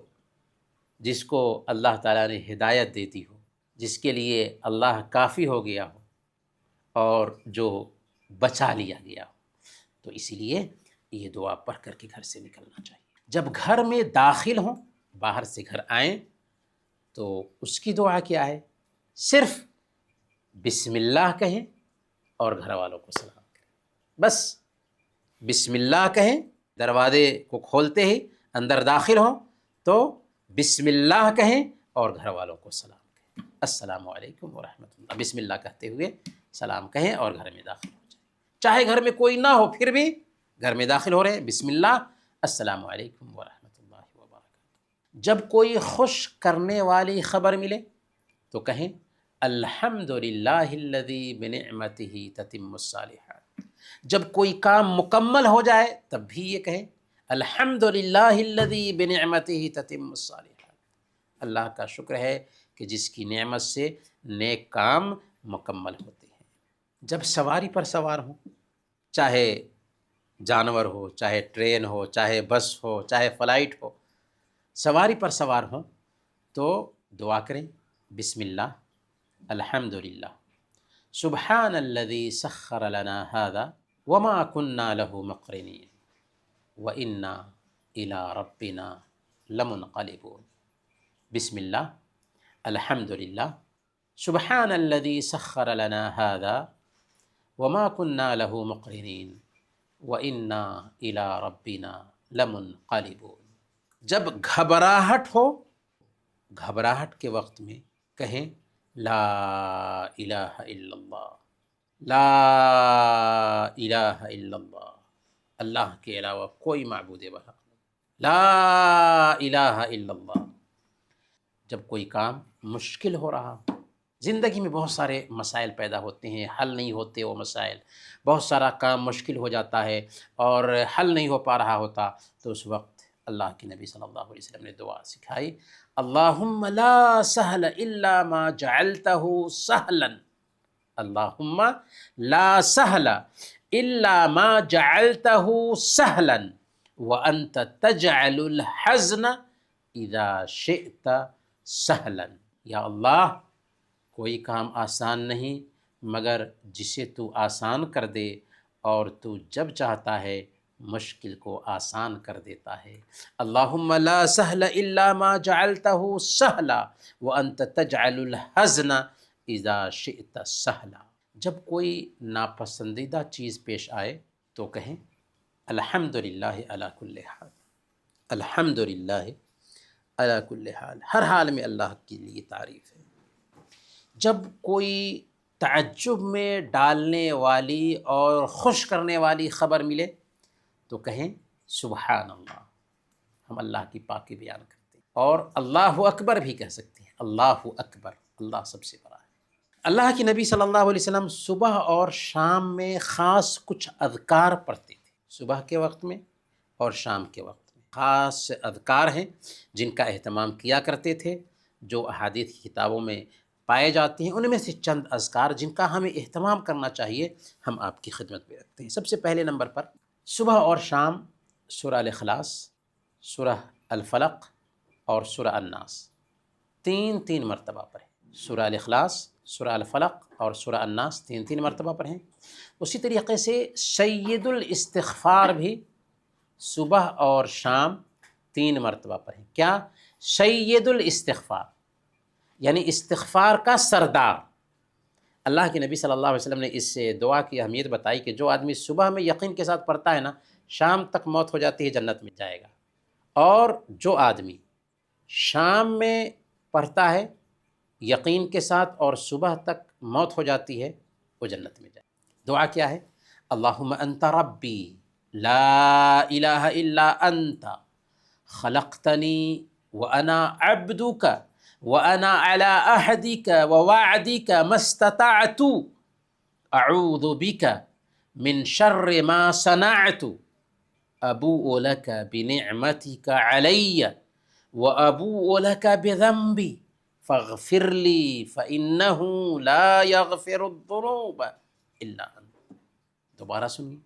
جس کو اللہ تعالیٰ نے ہدایت دیتی ہو، جس کے لیے اللہ کافی ہو گیا ہو اور جو بچا لیا گیا ہو۔ تو اسی لیے یہ دعا پڑھ کر کے گھر سے نکلنا چاہیے۔ جب گھر میں داخل ہوں، باہر سے گھر آئیں، تو اس کی دعا کیا ہے؟ صرف بسم اللہ کہیں اور گھر والوں کو سلام کریں، بس بسم اللہ کہیں، دروازے کو کھولتے ہی اندر داخل ہوں تو بسم اللہ کہیں اور گھر والوں کو سلام کہیں، السلام علیکم ورحمۃ اللہ، بسم اللہ کہتے ہوئے سلام کہیں اور گھر میں داخل ہو جائیں۔ چاہے گھر میں کوئی نہ ہو پھر بھی گھر میں داخل ہو رہے ہیں، بسم اللہ، السلام علیکم ورحمۃ اللہ وبرکاتہ۔ جب کوئی خوش کرنے والی خبر ملے تو کہیں الحمد للہ الذی بنعمتہ تتم الصالحات۔ جب کوئی کام مکمل ہو جائے تب بھی یہ کہیں الحمد للہ الذی بنعمتہ تتم الصالحات، اللہ کا شکر ہے کہ جس کی نعمت سے نیک کام مکمل ہوتے ہیں۔ جب سواری پر سوار ہوں، چاہے جانور ہو، چاہے ٹرین ہو، چاہے بس ہو، چاہے فلائٹ ہو، سواری پر سوار ہوں تو دعا کریں، بسم اللہ الحمد للہ سبحان الذی سخر لنا هذا وما كنا له مقرنین وإنا إلی ربنا لمنقلبون۔ بسم اللہ الحمد للہ سبحان الذی سخر لنا هذا وما كنا له مقرنین وإنا إلی ربنا لمنقلبون۔ جب گھبراہٹ ہو، گھبراہٹ کے وقت میں کہیں لا الہ الا اللہ، لا الہ الا اللہ، اللہ کے علاوہ کوئی معبود برحق نہیں، لا الہ الا اللہ۔ جب کوئی کام مشکل ہو رہا، زندگی میں بہت سارے مسائل پیدا ہوتے ہیں، حل نہیں ہوتے وہ مسائل، بہت سارا کام مشکل ہو جاتا ہے اور حل نہیں ہو پا رہا ہوتا، تو اس وقت اللہ کے نبی صلی اللہ علیہ وسلم نے دعا سکھائی، اللہم لا سہل الا ما جعلتہ سہلا، اللہم لا سہل الا ما جعلتہ سہلا وانت تجعل الحزن اذا شئت سہلا۔ یا اللہ، کوئی کام آسان نہیں مگر جسے تو آسان کر دے، اور تو جب چاہتا ہے مشکل کو آسان کر دیتا ہے۔ اللہم لا سہل الا ما جعلتہ سہلا وانت تجعل الحزن اذا شئت سہلا۔ جب کوئی ناپسندیدہ چیز پیش آئے تو کہیں الحمد للہ علی کل حال، الحمد للہ علی کل حال، ہر حال میں اللہ کے لیے تعریف ہے۔ جب کوئی تعجب میں ڈالنے والی اور خوش کرنے والی خبر ملے تو کہیں سبحان اللہ، ہم اللہ کی پاکی بیان کرتے ہیں، اور اللہ اکبر بھی کہہ سکتے ہیں، اللہ اکبر، اللہ سب سے بڑا ہے۔ اللہ کے نبی صلی اللہ علیہ وسلم صبح اور شام میں خاص کچھ اذکار پڑھتے تھے، صبح کے وقت میں اور شام کے وقت میں خاص اذکار ہیں جن کا اہتمام کیا کرتے تھے، جو احادیث کی کتابوں میں پائے جاتے ہیں۔ ان میں سے چند اذکار جن کا ہمیں اہتمام کرنا چاہیے، ہم آپ کی خدمت میں رکھتے ہیں۔ سب سے پہلے نمبر پر صبح اور شام سورہ الاخلاص، سورہ الفلق اور سورہ الناس تین تین مرتبہ پر ہے۔ سورہ الاخلاص، سورہ الفلق اور سورہ الناس تین تین مرتبہ پر ہیں۔ اسی طریقے سے سید الاستغفار بھی صبح اور شام 3 مرتبہ پر ہیں۔ کیا؟ سید الاستغفار، یعنی استغفار کا سردار۔ اللہ کے نبی صلی اللہ علیہ وسلم نے اس دعا کی اہمیت بتائی کہ جو آدمی صبح میں یقین کے ساتھ پڑھتا ہے نا، شام تک موت ہو جاتی ہے جنت میں جائے گا، اور جو آدمی شام میں پڑھتا ہے یقین کے ساتھ اور صبح تک موت ہو جاتی ہے وہ جنت میں جائے گا۔ دعا کیا ہے؟ اللہم انت ربی لا الہ الا انت خلقتنی وانا عبدک وانا علی عہدک ووعدک ما استطعت اعوذ بک من شر ما صنعت ابوء لک بنعمتک علی وابوء لک بذنبی فاغفر لی فانہ لا یغفر الذنوب الا انت۔ دوبارہ سنیے،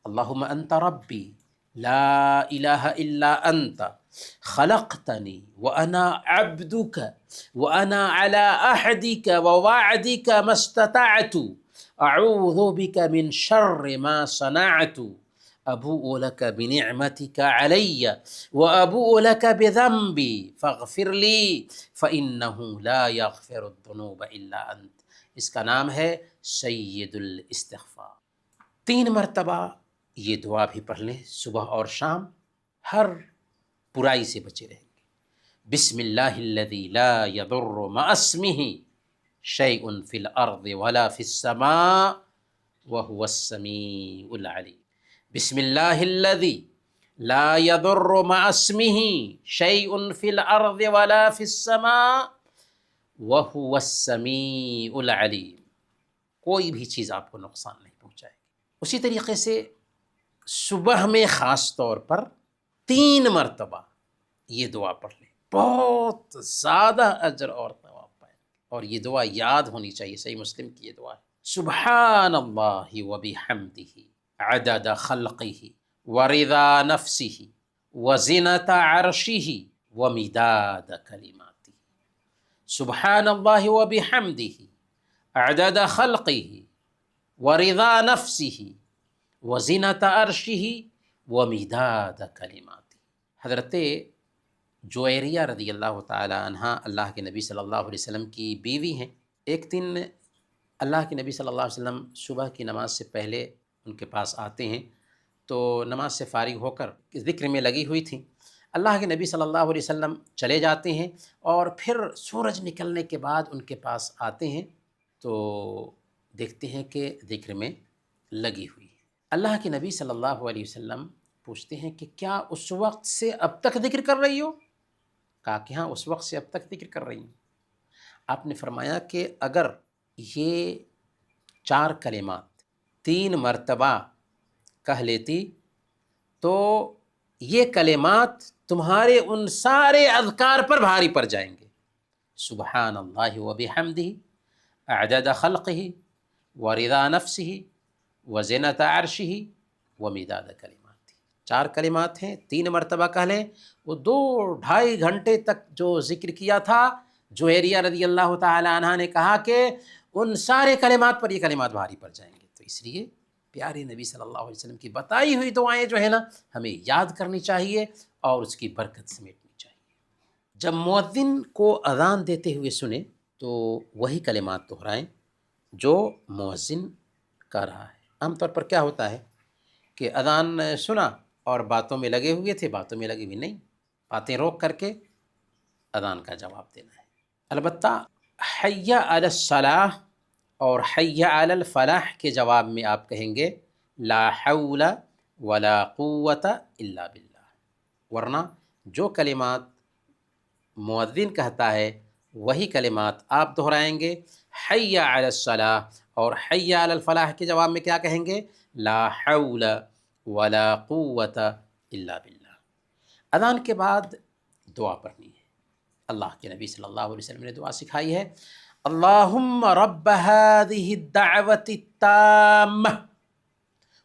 اللہم انت ربی لا الہ الا انت خلقتنی وانا عبدک وانا علی عہدک ووعدک ما استطعت اعوذ بک من شر ما صنعت ابوء لک بنعمتک علی وابوء لک بذنبی فاغفر لی فانہ لا یغفر الذنوب الا انت۔ اس کا نام ہے سید الاستغفار۔ 3 مرتبہ یہ دعا بھی پڑھ لیں صبح اور شام، ہر برائی سے بچے رہیں گے۔ بسم اللہ الذی لا یضر مع اسمہ شیء فی الارض ولا فی السماء وهو السمیع العلیم۔ بسم اللہ الذی لا یضر مع اسمہ شیء فی الارض ولا فی السماء وهو السمیع العلیم۔ کوئی بھی چیز آپ کو نقصان نہیں پہنچائے گی۔ اسی طریقے سے صبح میں خاص طور پر 3 مرتبہ یہ دعا پڑھ لیں، بہت زیادہ اجر اور ثواب پائیں گے۔ اور یہ دعا یاد ہونی چاہیے، صحیح مسلم کی یہ دعا ہے، سبحان اللہ وبحمدہ عدد خلقہ ورضا نفسہ وزنۃ عرشہ ومداد کلماتہ۔ سبحان اللہ وبحمدہ عدد خلقہ ورضا نفسہ وزنۃ عرشہ ومداد کلماتہ۔ حضرت جویریہ رضی اللہ تعالی عنہ اللہ کے نبی صلی اللہ علیہ وسلم کی بیوی ہیں۔ ایک دن اللہ کے نبی صلی اللہ علیہ وسلم صبح کی نماز سے پہلے ان کے پاس آتے ہیں، تو نماز سے فارغ ہو کر ذکر میں لگی ہوئی تھیں۔ اللہ کے نبی صلی اللہ علیہ وسلم چلے جاتے ہیں اور پھر سورج نکلنے کے بعد ان کے پاس آتے ہیں تو دیکھتے ہیں کہ ذکر میں لگی ہوئی ہے۔ اللہ کے نبی صلی اللہ علیہ وسلم پوچھتے ہیں کہ کیا اس وقت سے اب تک ذکر کر رہی ہو؟ کہا کہ ہاں، اس وقت سے اب تک ذکر کر رہی ہوں۔ آپ نے فرمایا کہ اگر یہ 4 کلمات 3 مرتبہ کہہ لیتی تو یہ کلمات تمہارے ان سارے اذکار پر بھاری پڑ جائیں گے۔ سبحان اللہ وبحمدہ عدد خلقہ ورضا نفسہ وزنۃ عرشہ ومداد کلماتہ۔ 4 کلمات ہیں، 3 مرتبہ کہہ لیں، وہ 2-2.5 گھنٹے تک جو ذکر کیا تھا، جویریہ رضی اللہ تعالی عنہ نے کہا کہ ان سارے کلمات پر یہ کلمات بھاری پڑ جائیں گے۔ تو اس لیے پیارے نبی صلی اللہ علیہ وسلم کی بتائی ہوئی دعائیں جو ہے نا، ہمیں یاد کرنی چاہیے اور اس کی برکت سمیٹنی چاہیے۔ جب مؤذن کو اذان دیتے ہوئے سنیں تو وہی کلمات دہرائیں جو مؤذن کر رہا ہے۔ عام طور پر کیا ہوتا ہے کہ اذان سنا اور باتوں میں لگے ہوئے تھے، باتوں میں لگے ہوئے نہیں، باتیں روک کر کے اذان کا جواب دینا ہے۔ البتہ حی علی الصلاح اور حی علی الفلاح کے جواب میں آپ کہیں گے لا حول ولا قوت الا باللہ، ورنہ جو کلمات مؤذن کہتا ہے وہی کلمات آپ دہرائیں گے۔ حی علی الصلاح اور حی علی الفلاح کے جواب میں کیا کہیں گے؟ لا حول ولا قوت الا باللہ۔ اذان کے بعد دعا پڑھنی ہے۔ اللہ کے نبی صلی اللہ علیہ وسلم نے دعا سکھائی ہے، اللہم رب هذه الدعوة التامة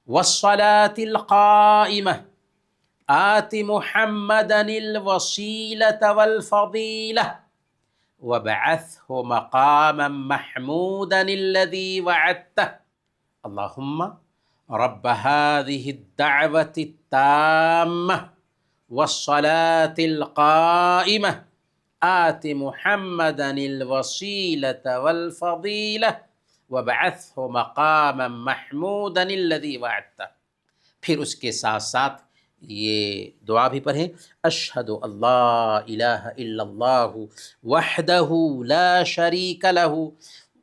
والصلاة القائمة آت محمدا الوسيلة والفضيلة وابعثه مقاما محمودا الذي وعدته اللهم رب هذه الدعوة التامة والصلاة القائمة آت محمدا الوسيلة والفضيلة وابعثه مقاما محمودا الذي وعدته۔ پھر اس کے ساتھ ساتھ یہ دعا بھی پڑھیں، اشہد اللہ الہ الا اللہ وحدہ لا شریک لہ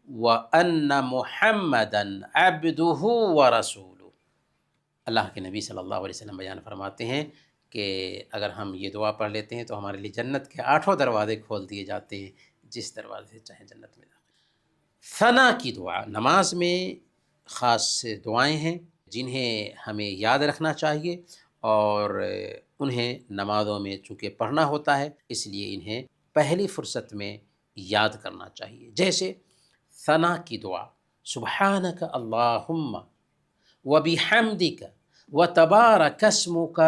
وان محمدا عبدہ ورسولہ۔ اللہ کے نبی صلی اللہ علیہ وسلم بیان فرماتے ہیں کہ اگر ہم یہ دعا پڑھ لیتے ہیں تو ہمارے لیے جنت کے 8 دروازے کھول دیے جاتے ہیں، جس دروازے سے چاہیں جنت میں داخل۔ ثنا کی دعا، نماز میں خاص دعائیں ہیں جنہیں ہمیں یاد رکھنا چاہیے، اور انہیں نمازوں میں چونکہ پڑھنا ہوتا ہے اس لیے انہیں پہلی فرصت میں یاد کرنا چاہیے۔ جیسے ثنا کی دعا، سبحانک اللہم وبحمدک وتبارک اسمک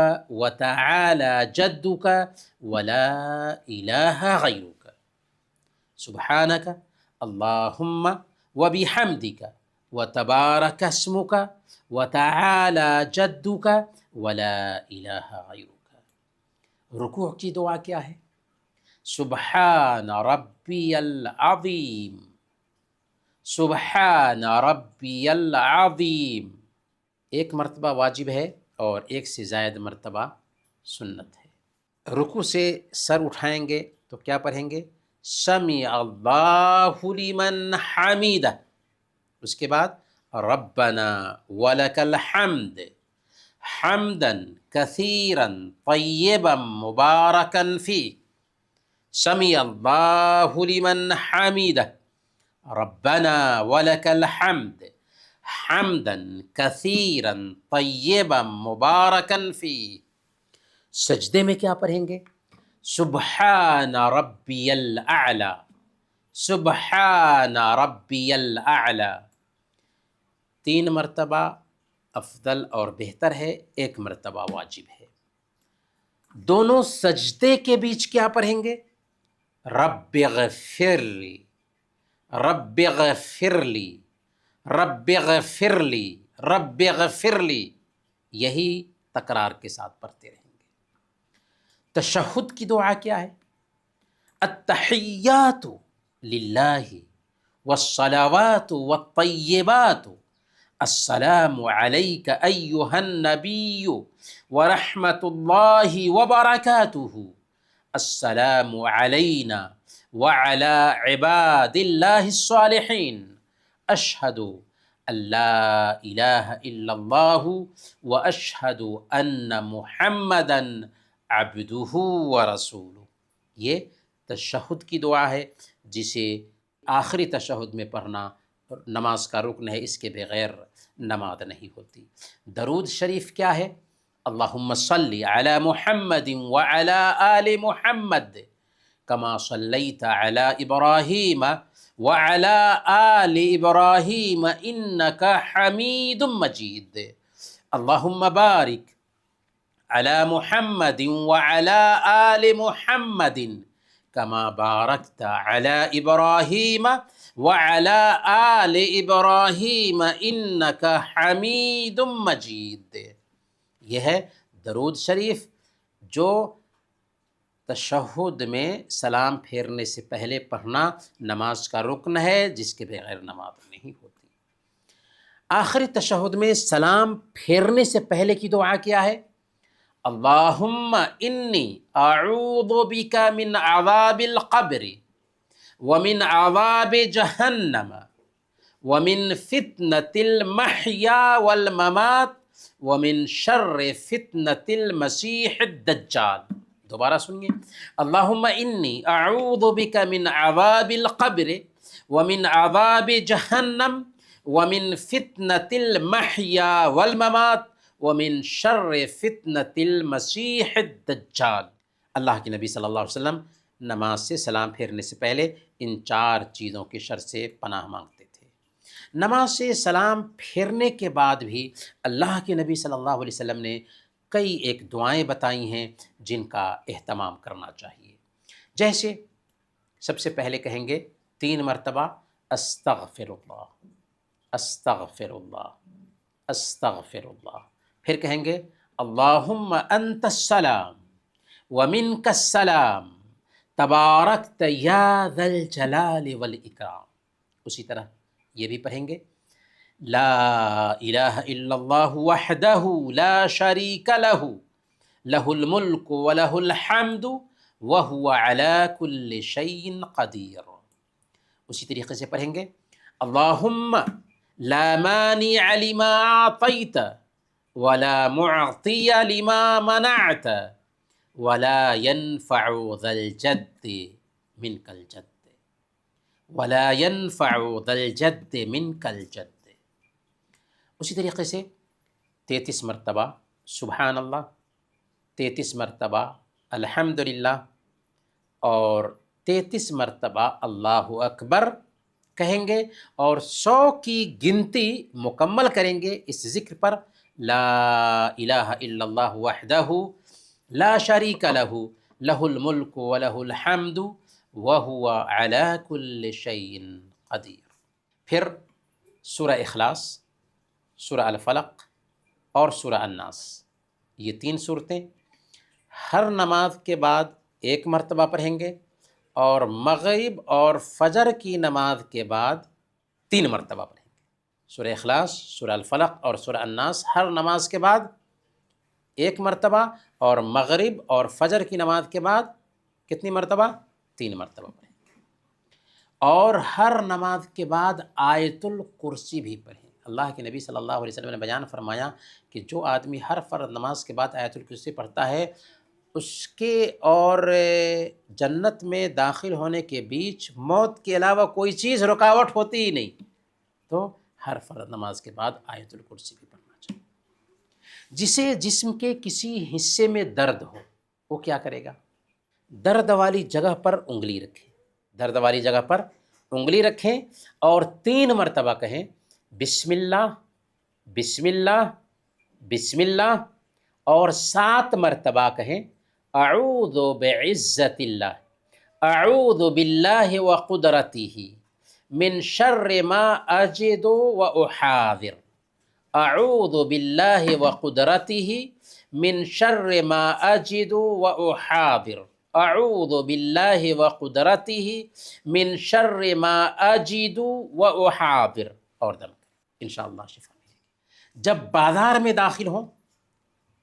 وتعالی جدک ولا الہ غیرک، سبحانک اللہم وبحمدک وتبارک اسمک وتعالی جدک ولا الہ غیرک۔ رکوع کی دعا کیا ہے؟ سبحان ربی العظیم، سبحان ربی العظیم، ایک مرتبہ واجب ہے اور ایک سے زائد مرتبہ سنت ہے۔ رکوع سے سر اٹھائیں گے تو کیا پڑھیں گے؟ سمع اللہ لمن حمیدہ، اس کے بعد ربنا ولک الحمد حمدا کثیرا طیبا مبارکا فی، سمع اللہ لمن حمیدہ ربنا ولک الحمد حمدا کثیرا طیبا مبارکا فی۔ سجدے میں کیا پڑھیں گے؟ سبحان ربی الاعلی، سبحان ربی الاعلی، 3 مرتبہ افضل اور بہتر ہے، 1 مرتبہ واجب ہے۔ دونوں سجدے کے بیچ کیا پڑھیں گے؟ رب اغفر لی، رب اغفر لی، رب اغفر لی، رب اغفر لی، یہی تکرار کے ساتھ پڑھتے رہیں گے۔ تشہد کی دعا کیا ہے؟ التحیات للہ والصلوات والطیبات السلام علیک ایہا النبی ورحمۃ اللہ وبرکاتہ السلام علینا وعلی عباد اللہ الصالحین اشہد ان لا الہ الا اللہ واشہد ان محمدا عبدہ ورسولہ۔ یہ تشہد کی دعا ہے جسے آخری تشہد میں پڑھنا نماز کا رکن ہے، اس کے بغیر نماز نہیں ہوتی۔ درود شریف کیا ہے؟ اللہم صلی علی محمد وعلی آل محمد کما صلیت علی ابراہیم وعلی آل ابراہیم انک حمید مجید، اللہم بارک علی محمد وعلی آل محمد کما بارکت علی ابراہیم وعلی آل ابراہیم انک حمید مجید۔ یہ ہے درود شریف جو تشہد میں سلام پھیرنے سے پہلے پڑھنا نماز کا رکن ہے، جس کے بغیر نماز نہیں ہوتی۔ آخری تشہد میں سلام پھیرنے سے پہلے کی دعا کیا ہے؟ اللہم انی اعوذ بک من عذاب القبر ومن عذاب جہنم ومن فتنة المحیا والممات ومن شر فتنة المسیح الدجال۔ دوبارہ سنیے، اللہم انی اعوذ بک من عذاب القبر ومن عذاب جہنم ومن فتنة المحیا والممات ومن شر فتنة المسیح الدجال۔ اللہ کے نبی صلی اللہ علیہ وسلم نماز سے سلام پھیرنے سے پہلے ان 4 چیزوں کی شر سے پناہ مانگتے تھے۔ نماز سے سلام پھیرنے کے بعد بھی اللہ کے نبی صلی اللہ علیہ وسلم نے کئی ایک دعائیں بتائی ہیں جن کا اہتمام کرنا چاہیے۔ جیسے سب سے پہلے کہیں گے 3 مرتبہ استغفر اللہ، استغفر اللہ، استغفر اللہ۔ پھر کہیں گے اللہم انت السلام ومنک السلام تبارکت یا ذا الجلال والاکرام۔ اسی طرح یہ بھی پڑھیں گے لا الہ الا اللہ وحدہ لا شریک لہ لہ الملک ولہ الحمد وہو علی کل شیء قدیر۔ اسی طریقے سے پڑھیں گے اللہم لا مانع لما اعطیت ولا معطی لما منعت ولا ينفع ذا الجد منک الجد ولا ينفع ذا الجد منک الجد۔ اسی طریقے سے 33 مرتبہ سبحان اللہ، 33 مرتبہ الحمدللہ اور 33 مرتبہ اللہ اکبر کہیں گے، اور 100 کی گنتی مکمل کریں گے اس ذکر پر لا الہ الا اللہ وحدہ لا شریک لہ لہ الملک ولہ الحمد وہو علی کل شیء قدیر۔ پھر سورہ اخلاص، سورہ الفلق اور سورہ الناس، یہ 3 صورتیں ہر نماز کے بعد 1 مرتبہ پڑھیں گے، اور مغرب اور فجر کی نماز کے بعد 3 مرتبہ پڑھیں گے۔ سورہ اخلاص، سورہ الفلق اور سورہ الناس ہر نماز کے بعد 1 مرتبہ، اور مغرب اور فجر کی نماز کے بعد کتنی مرتبہ؟ 3 مرتبہ پڑھیں گے۔ اور ہر نماز کے بعد آیت الکرسی بھی پڑھیں۔ اللہ کے نبی صلی اللہ علیہ وسلم نے بیان فرمایا کہ جو آدمی ہر فرض نماز کے بعد آیت الکرسی پڑھتا ہے، اس کے اور جنت میں داخل ہونے کے بیچ موت کے علاوہ کوئی چیز رکاوٹ ہوتی ہی نہیں۔ تو ہر فرض نماز کے بعد آیت الکرسی بھی پڑھنا چاہیے۔ جسے جسم کے کسی حصے میں درد ہو وہ کیا کرے گا؟ درد والی جگہ پر انگلی رکھیں، درد والی جگہ پر انگلی رکھیں اور 3 مرتبہ کہیں بسم اللہ بسم اللہ بسم اللہ، اور 7 مرتبہ کہیں اعوذ بعزت اللہ اعوذ باللہ وقدرتہ من شر ما اجد واحاذر اعوذ باللہ وقدرتہ من شر ما اجد واحاذر اعوذ باللہ وقدرتہ من شر ما اجد واحاذر، اور دم انشاءاللہ شفا ملے گی۔ جب بازار میں داخل ہوں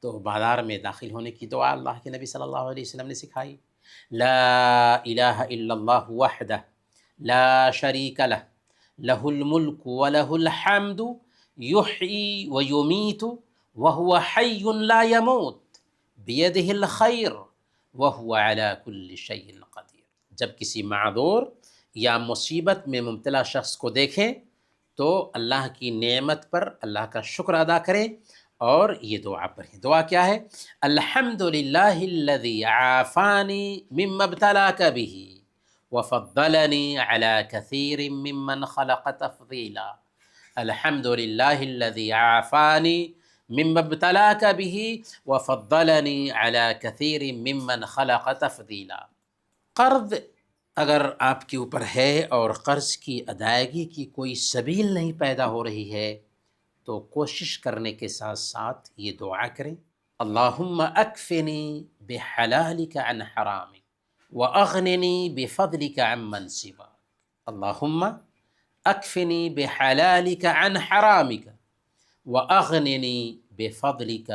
تو بازار میں داخل ہونے کی دعا اللہ کے نبی صلی اللہ علیہ وسلم نے سکھائی، لا الہ الا اللہ وحدہ لا شریک لہ لہ الملک ولہ الحمد یحیی ویمیت وہو حی لا یموت بیدہ الخیر وہو علی کل شیء قدیر۔ جب کسی معذور یا مصیبت میں مبتلا شخص کو دیکھیں تو اللہ کی نعمت پر اللہ کا شکر ادا کریں اور یہ دعا پڑھیں۔ دعا کیا ہے؟ الحمدللہ الذی عافانی مما ابتلاک بہ وفضلنی علی کثیر ممن خلق تفضیلا۔ الحمدللہ الذی عافانی مما ابتلاک بہ وفضلنی علی کثیر ممن خلق تفضیلا۔ قرض اگر آپ کے اوپر ہے اور قرض کی ادائیگی کی کوئی سبیل نہیں پیدا ہو رہی ہے تو کوشش کرنے کے ساتھ ساتھ یہ دعا کریں، اللہم اکفنی بحلالک عن حرامک واغننی بفضلک عمن سواک۔ اللہم اکفنی بحلالک عن حرامک واغننی بفضلک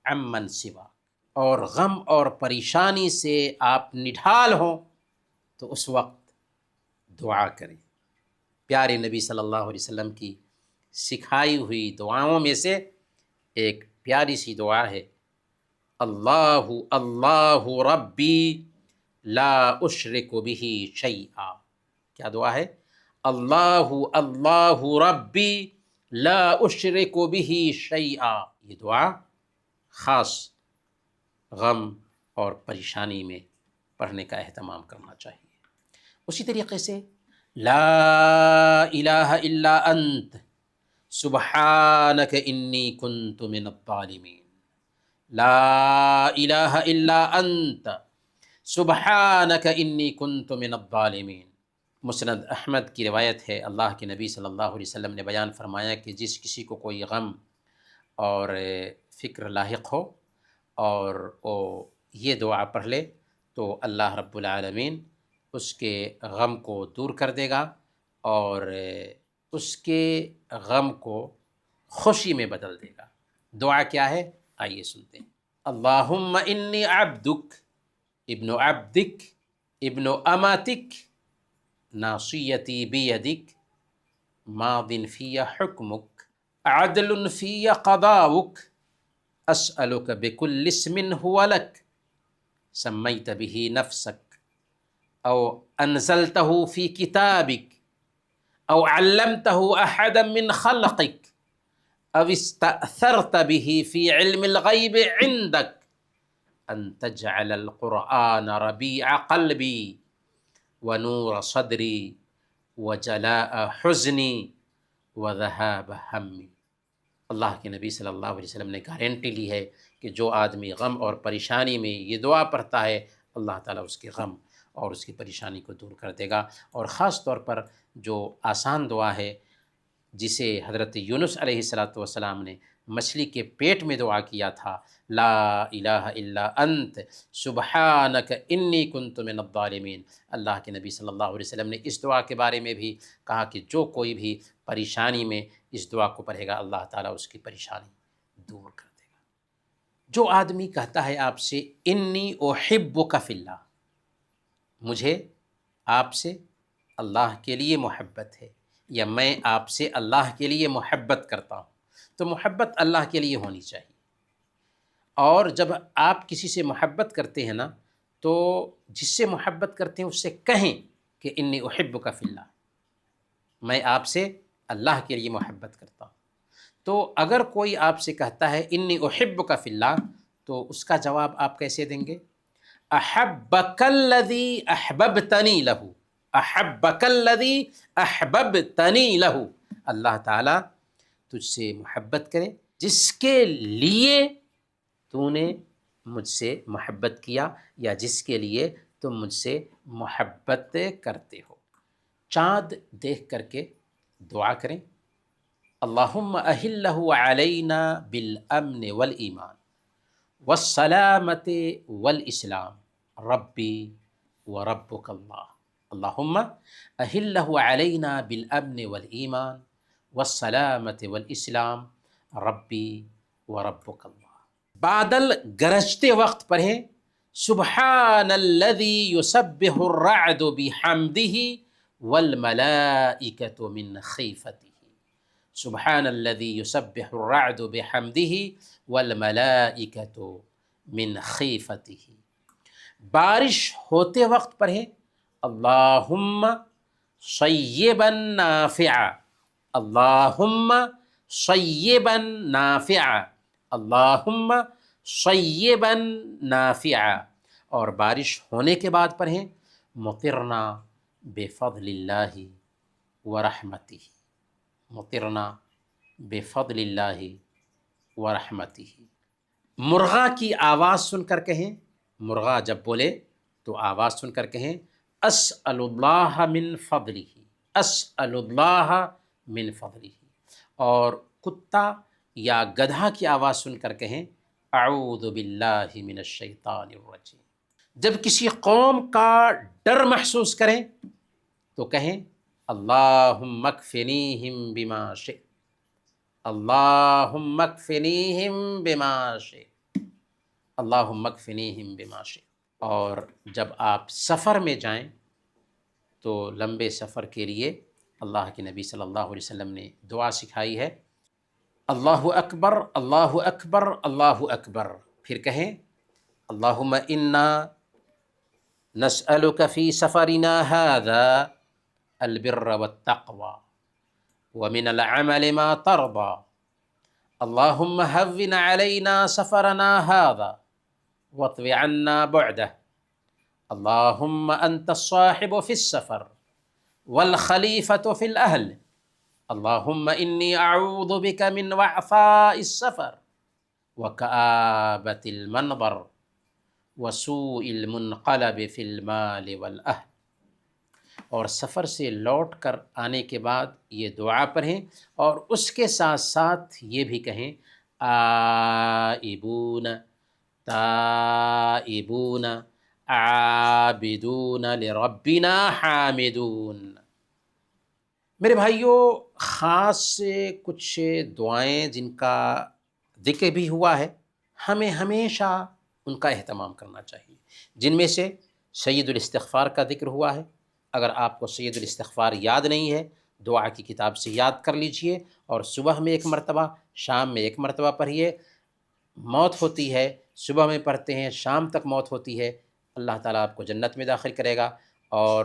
عمن سواک۔ اور غم اور پریشانی سے آپ نڈھال ہوں تو اس وقت دعا کریں۔ پیارے نبی صلی اللہ علیہ وسلم کی سکھائی ہوئی دعاؤں میں سے ایک پیاری سی دعا ہے، اللہ اللہ ربی لا اشرک بہ شیئا۔ کیا دعا ہے؟ اللہ اللہ ربی لا اشرک بہ شیئا۔ یہ دعا خاص غم اور پریشانی میں پڑھنے کا اہتمام کرنا چاہیے۔ اسی طریقے سے لا الہ الا انت سبحانک انی کنت من الظالمین، لا الہ الا انت سبحانک انی کنت من الظالمین۔ مسند احمد کی روایت ہے، اللہ کے نبی صلی اللہ علیہ وسلم نے بیان فرمایا کہ جس کسی کو کوئی غم اور فکر لاحق ہو اور وہ یہ دعا پڑھ لے تو اللہ رب العالمین اس کے غم کو دور کر دے گا اور اس کے غم کو خوشی میں بدل دے گا۔ دعا کیا ہے؟ آئیے سنتے ہیں۔ اللہم انی عبدک ابن عبدک ابن اماتک ناصیتی بیدک ماض فی حکمک عدل فی قضاؤک اسألک بکل اسم هو لک سمیت به نفسک او انزلتہ فی کتابک او علمتہ احدا من خلقک او استأثرت به فی علم الغیب عندک ان تجعل القرآن ربیع قلبی ونور صدری وجلاء حزنی وذہاب ہمی۔ اللہ کے نبی صلی اللہ علیہ وسلم نے گارنٹی لی ہے کہ جو آدمی غم اور پریشانی میں یہ دعا پڑھتا ہے اللہ تعالیٰ اس کے غم اور اس کی پریشانی کو دور کر دے گا۔ اور خاص طور پر جو آسان دعا ہے جسے حضرت یونس علیہ السلام نے مچھلی کے پیٹ میں دعا کیا تھا، لا الہ الا انت سبحانک انی کنت من الظالمین، اللہ کے نبی صلی اللہ علیہ وسلم نے اس دعا کے بارے میں بھی کہا کہ جو کوئی بھی پریشانی میں اس دعا کو پڑھے گا اللہ تعالیٰ اس کی پریشانی دور کر دے گا۔ جو آدمی کہتا ہے آپ سے انی احبک فی اللہ، مجھے آپ سے اللہ کے لیے محبت ہے، یا میں آپ سے اللہ کے لیے محبت کرتا ہوں، تو محبت اللہ کے لیے ہونی چاہیے۔ اور جب آپ کسی سے محبت کرتے ہیں نا تو جس سے محبت کرتے ہیں اس سے کہیں کہ انی احبک فی اللہ، میں آپ سے اللہ کے لیے محبت کرتا ہوں۔ تو اگر کوئی آپ سے کہتا ہے انی احبک فی اللہ تو اس کا جواب آپ کیسے دیں گے؟ احبک الذی احببتنی لہ، احبک الذی احببتنی لہ، اللہ تعالیٰ تجھ سے محبت کرے جس کے لیے تو نے مجھ سے محبت کیا یا جس کے لیے تم مجھ سے محبت کرتے ہو۔ چاند دیکھ کر کے دعا کریں، اللہم اہلہ علینا بالامن والایمان والسلامت والاسلام ربی وربک اللہ، اللہم اہلہ علینا بالامن والایمان والسلامت والاسلام ربی وربک اللہ۔ بادل گرجتے وقت پڑھیں سبحان الذی یسبح الرعد بحمدہ والملائکۃ من خیفتہ، سبحان الذی یسبح الرعد بحمدہ والملائکۃ من خیفتہ۔ بارش ہوتے وقت پڑھیں اللہم صیبا نافعا، اللہم صیبا نافعا، اللہم صیبا نافعا۔ اور بارش ہونے کے بعد پڑھیں مطرنا بفضل اللہ ورحمتہ، مطرنا بفضل اللہ ورحمتہ۔ مرغا کی آواز سن کر کہیں، مرغا جب بولے تو آواز سن کر کہیں اسأل اللہ من فضلہ، اسأل اللہ من فضلہ۔ اور کتا یا گدھا کی آواز سن کر کہیں اعوذ باللہ من الشیطان الرجیم۔ جب کسی قوم کا ڈر محسوس کریں تو کہیں اللہم اکفنیہم بما شئت، اللہم اکفنیہم بما شئت۔ اللہم اکفنیہم بما شئت۔ اور جب آپ سفر میں جائیں تو لمبے سفر کے لیے اللہ کے نبی صلی اللہ علیہ وسلم نے دعا سکھائی ہے، اللہ اکبر اللہ اکبر اللہ اکبر، پھر کہیں اللہم انا نسألک فی سفرنا هذا البر والتقوى ومن العمل ما ترضى اللہم هون علینا سفرنا هذا واطو عنا بعده اللہم انت الصاحب فی السفر والخلیفة فی الأہل اللہم انی اعوذ بک من وعثاء السفر وکآبۃ المنظر وسوء المنقلب فی المال والأہل۔ اور سفر سے لوٹ کر آنے کے بعد یہ دعا پڑھیں، اور اس کے ساتھ ساتھ یہ بھی کہیں آئبون تائبون عابدون لربنا حامدون۔ میرے بھائیوں، خاص کچھ دعائیں جن کا ذکر بھی ہوا ہے، ہمیں ہمیشہ ان کا اہتمام کرنا چاہیے، جن میں سے سید الاستغفار کا ذکر ہوا ہے۔ اگر آپ کو سید الاستغفار یاد نہیں ہے، دعا کی کتاب سے یاد کر لیجئے، اور صبح میں ایک مرتبہ، شام میں ایک مرتبہ پڑھیے۔ موت ہوتی ہے، صبح میں پڑھتے ہیں، شام تک موت ہوتی ہے، اللہ تعالیٰ آپ کو جنت میں داخل کرے گا، اور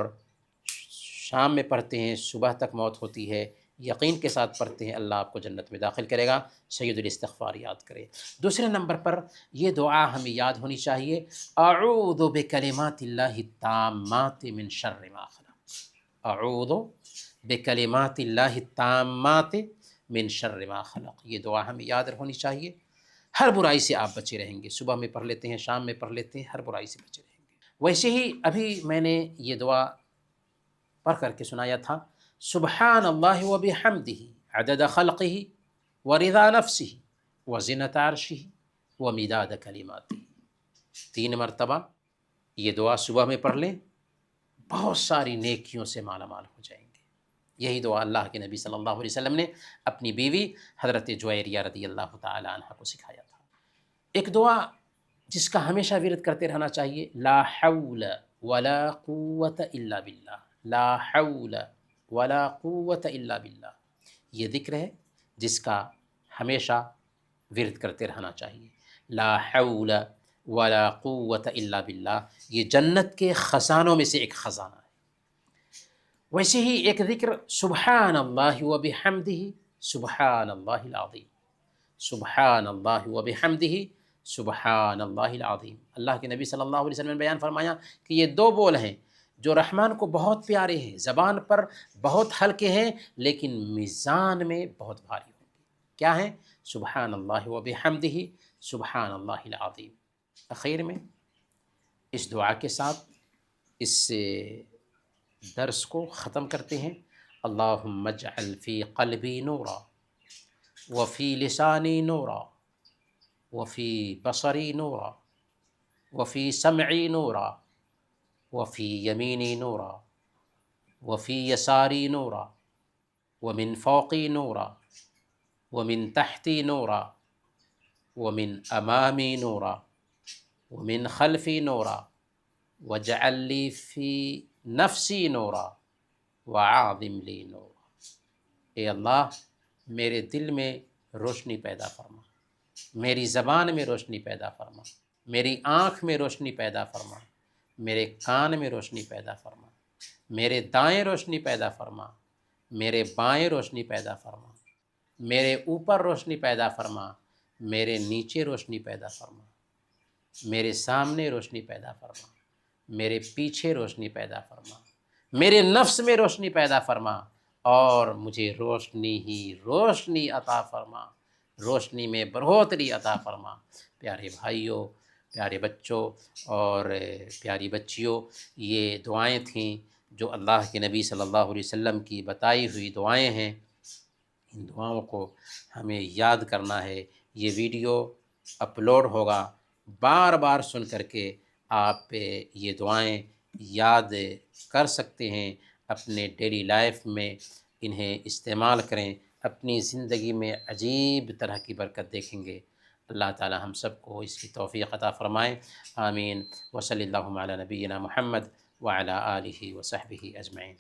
شام میں پڑھتے ہیں، صبح تک موت ہوتی ہے، یقین کے ساتھ پڑھتے ہیں، اللہ آپ کو جنت میں داخل کرے گا۔ سید الاستغفار یاد کرے۔ دوسرے نمبر پر یہ دعا ہمیں یاد ہونی چاہیے، اعوذ بکلمات اللہ التامات من شر ما خلق۔ اعوذ بکلمات اللہ التامات من شر ما خلق، یہ دعا ہمیں یاد ہونی چاہیے۔ ہر برائی سے آپ بچے رہیں گے، صبح میں پڑھ لیتے ہیں، شام میں پڑھ لیتے ہیں، ہر برائی سے بچے رہیں گے۔ ویسے ہی ابھی میں نے یہ دعا پڑھ کر کے سنایا تھا، سبحان اللہ و بحمدہ عدد خلقہ ورضا نفسہ وزنۃ عرشہ ومداد کلماتہ۔ 3 مرتبہ یہ دعا صبح میں پڑھ لیں، بہت ساری نیکیوں سے مالا مال ہو جائیں گے۔ یہی دعا اللہ کے نبی صلی اللہ علیہ وسلم نے اپنی بیوی حضرت جویریہ رضی اللہ تعالی عنہ کو سکھایا تھا۔ ایک دعا جس کا ہمیشہ ورد کرتے رہنا چاہیے، لا حول ولا قوت الا باللہ، لا حول ولا قوت الا باللہ، یہ ذکر ہے جس کا ہمیشہ ورد کرتے رہنا چاہیے۔ لا حول ولا قوت الا باللہ، یہ جنت کے خزانوں میں سے ایک خزانہ ہے۔ ویسے ہی ایک ذکر سبحان اللہ و بحمدہ سبحان اللہ العظیم، سبحان اللہ و بحمدہ سبحان اللہ العظیم۔ اللہ کے نبی صلی اللہ علیہ وسلم نے بیان فرمایا کہ یہ 2 بول ہیں جو رحمان کو بہت پیارے ہیں، زبان پر بہت ہلکے ہیں، لیکن میزان میں بہت بھاری ہوں گے۔ کیا ہیں؟ سبحان اللہ و بحمدہ سبحان اللہ العظیم۔ اخیر میں اس دعا کے ساتھ اس درس کو ختم کرتے ہیں۔ اللہم اجعل فی قلبی نورا وفی لسانی نورا وفی بصری نورا وفی سمعی نورا وفی یمینی نورا وفی یساری نورا ومن فوقی نورا ومن تحتی نورا ومن امامی نورا ومن خلفی نورا واجعل لی فی نفسی نورا وعاظم لی نورا۔ اے اللہ، میرے دل میں روشنی پیدا فرما، میری زبان میں روشنی پیدا فرما، میری آنکھ میں روشنی پیدا فرما، میرے کان میں روشنی پیدا فرما، میرے دائیں روشنی پیدا فرما، میرے بائیں روشنی پیدا فرما، میرے اوپر روشنی پیدا فرما، میرے نیچے روشنی پیدا فرما، میرے سامنے روشنی پیدا فرما، میرے پیچھے روشنی پیدا فرما، میرے نفس میں روشنی پیدا فرما، اور مجھے روشنی ہی روشنی عطا فرما، روشنی میں بڑھوتری عطا فرما۔ پیارے بھائیوں، پیارے بچوں اور پیاری بچیوں، یہ دعائیں تھیں جو اللہ کے نبی صلی اللہ علیہ وسلم کی بتائی ہوئی دعائیں ہیں۔ ان دعاؤں کو ہمیں یاد کرنا ہے۔ یہ ویڈیو اپلوڈ ہوگا، بار بار سن کر کے آپ یہ دعائیں یاد کر سکتے ہیں، اپنے ڈیلی لائف میں انہیں استعمال کریں، اپنی زندگی میں عجیب طرح کی برکت دیکھیں گے۔ اللہ تعالی ہم سب کو اس کی توفیق عطا فرمائے، آمین۔ وصلی اللہ علی نبینا محمد وعلی آلہ وصحبہ اجمعین۔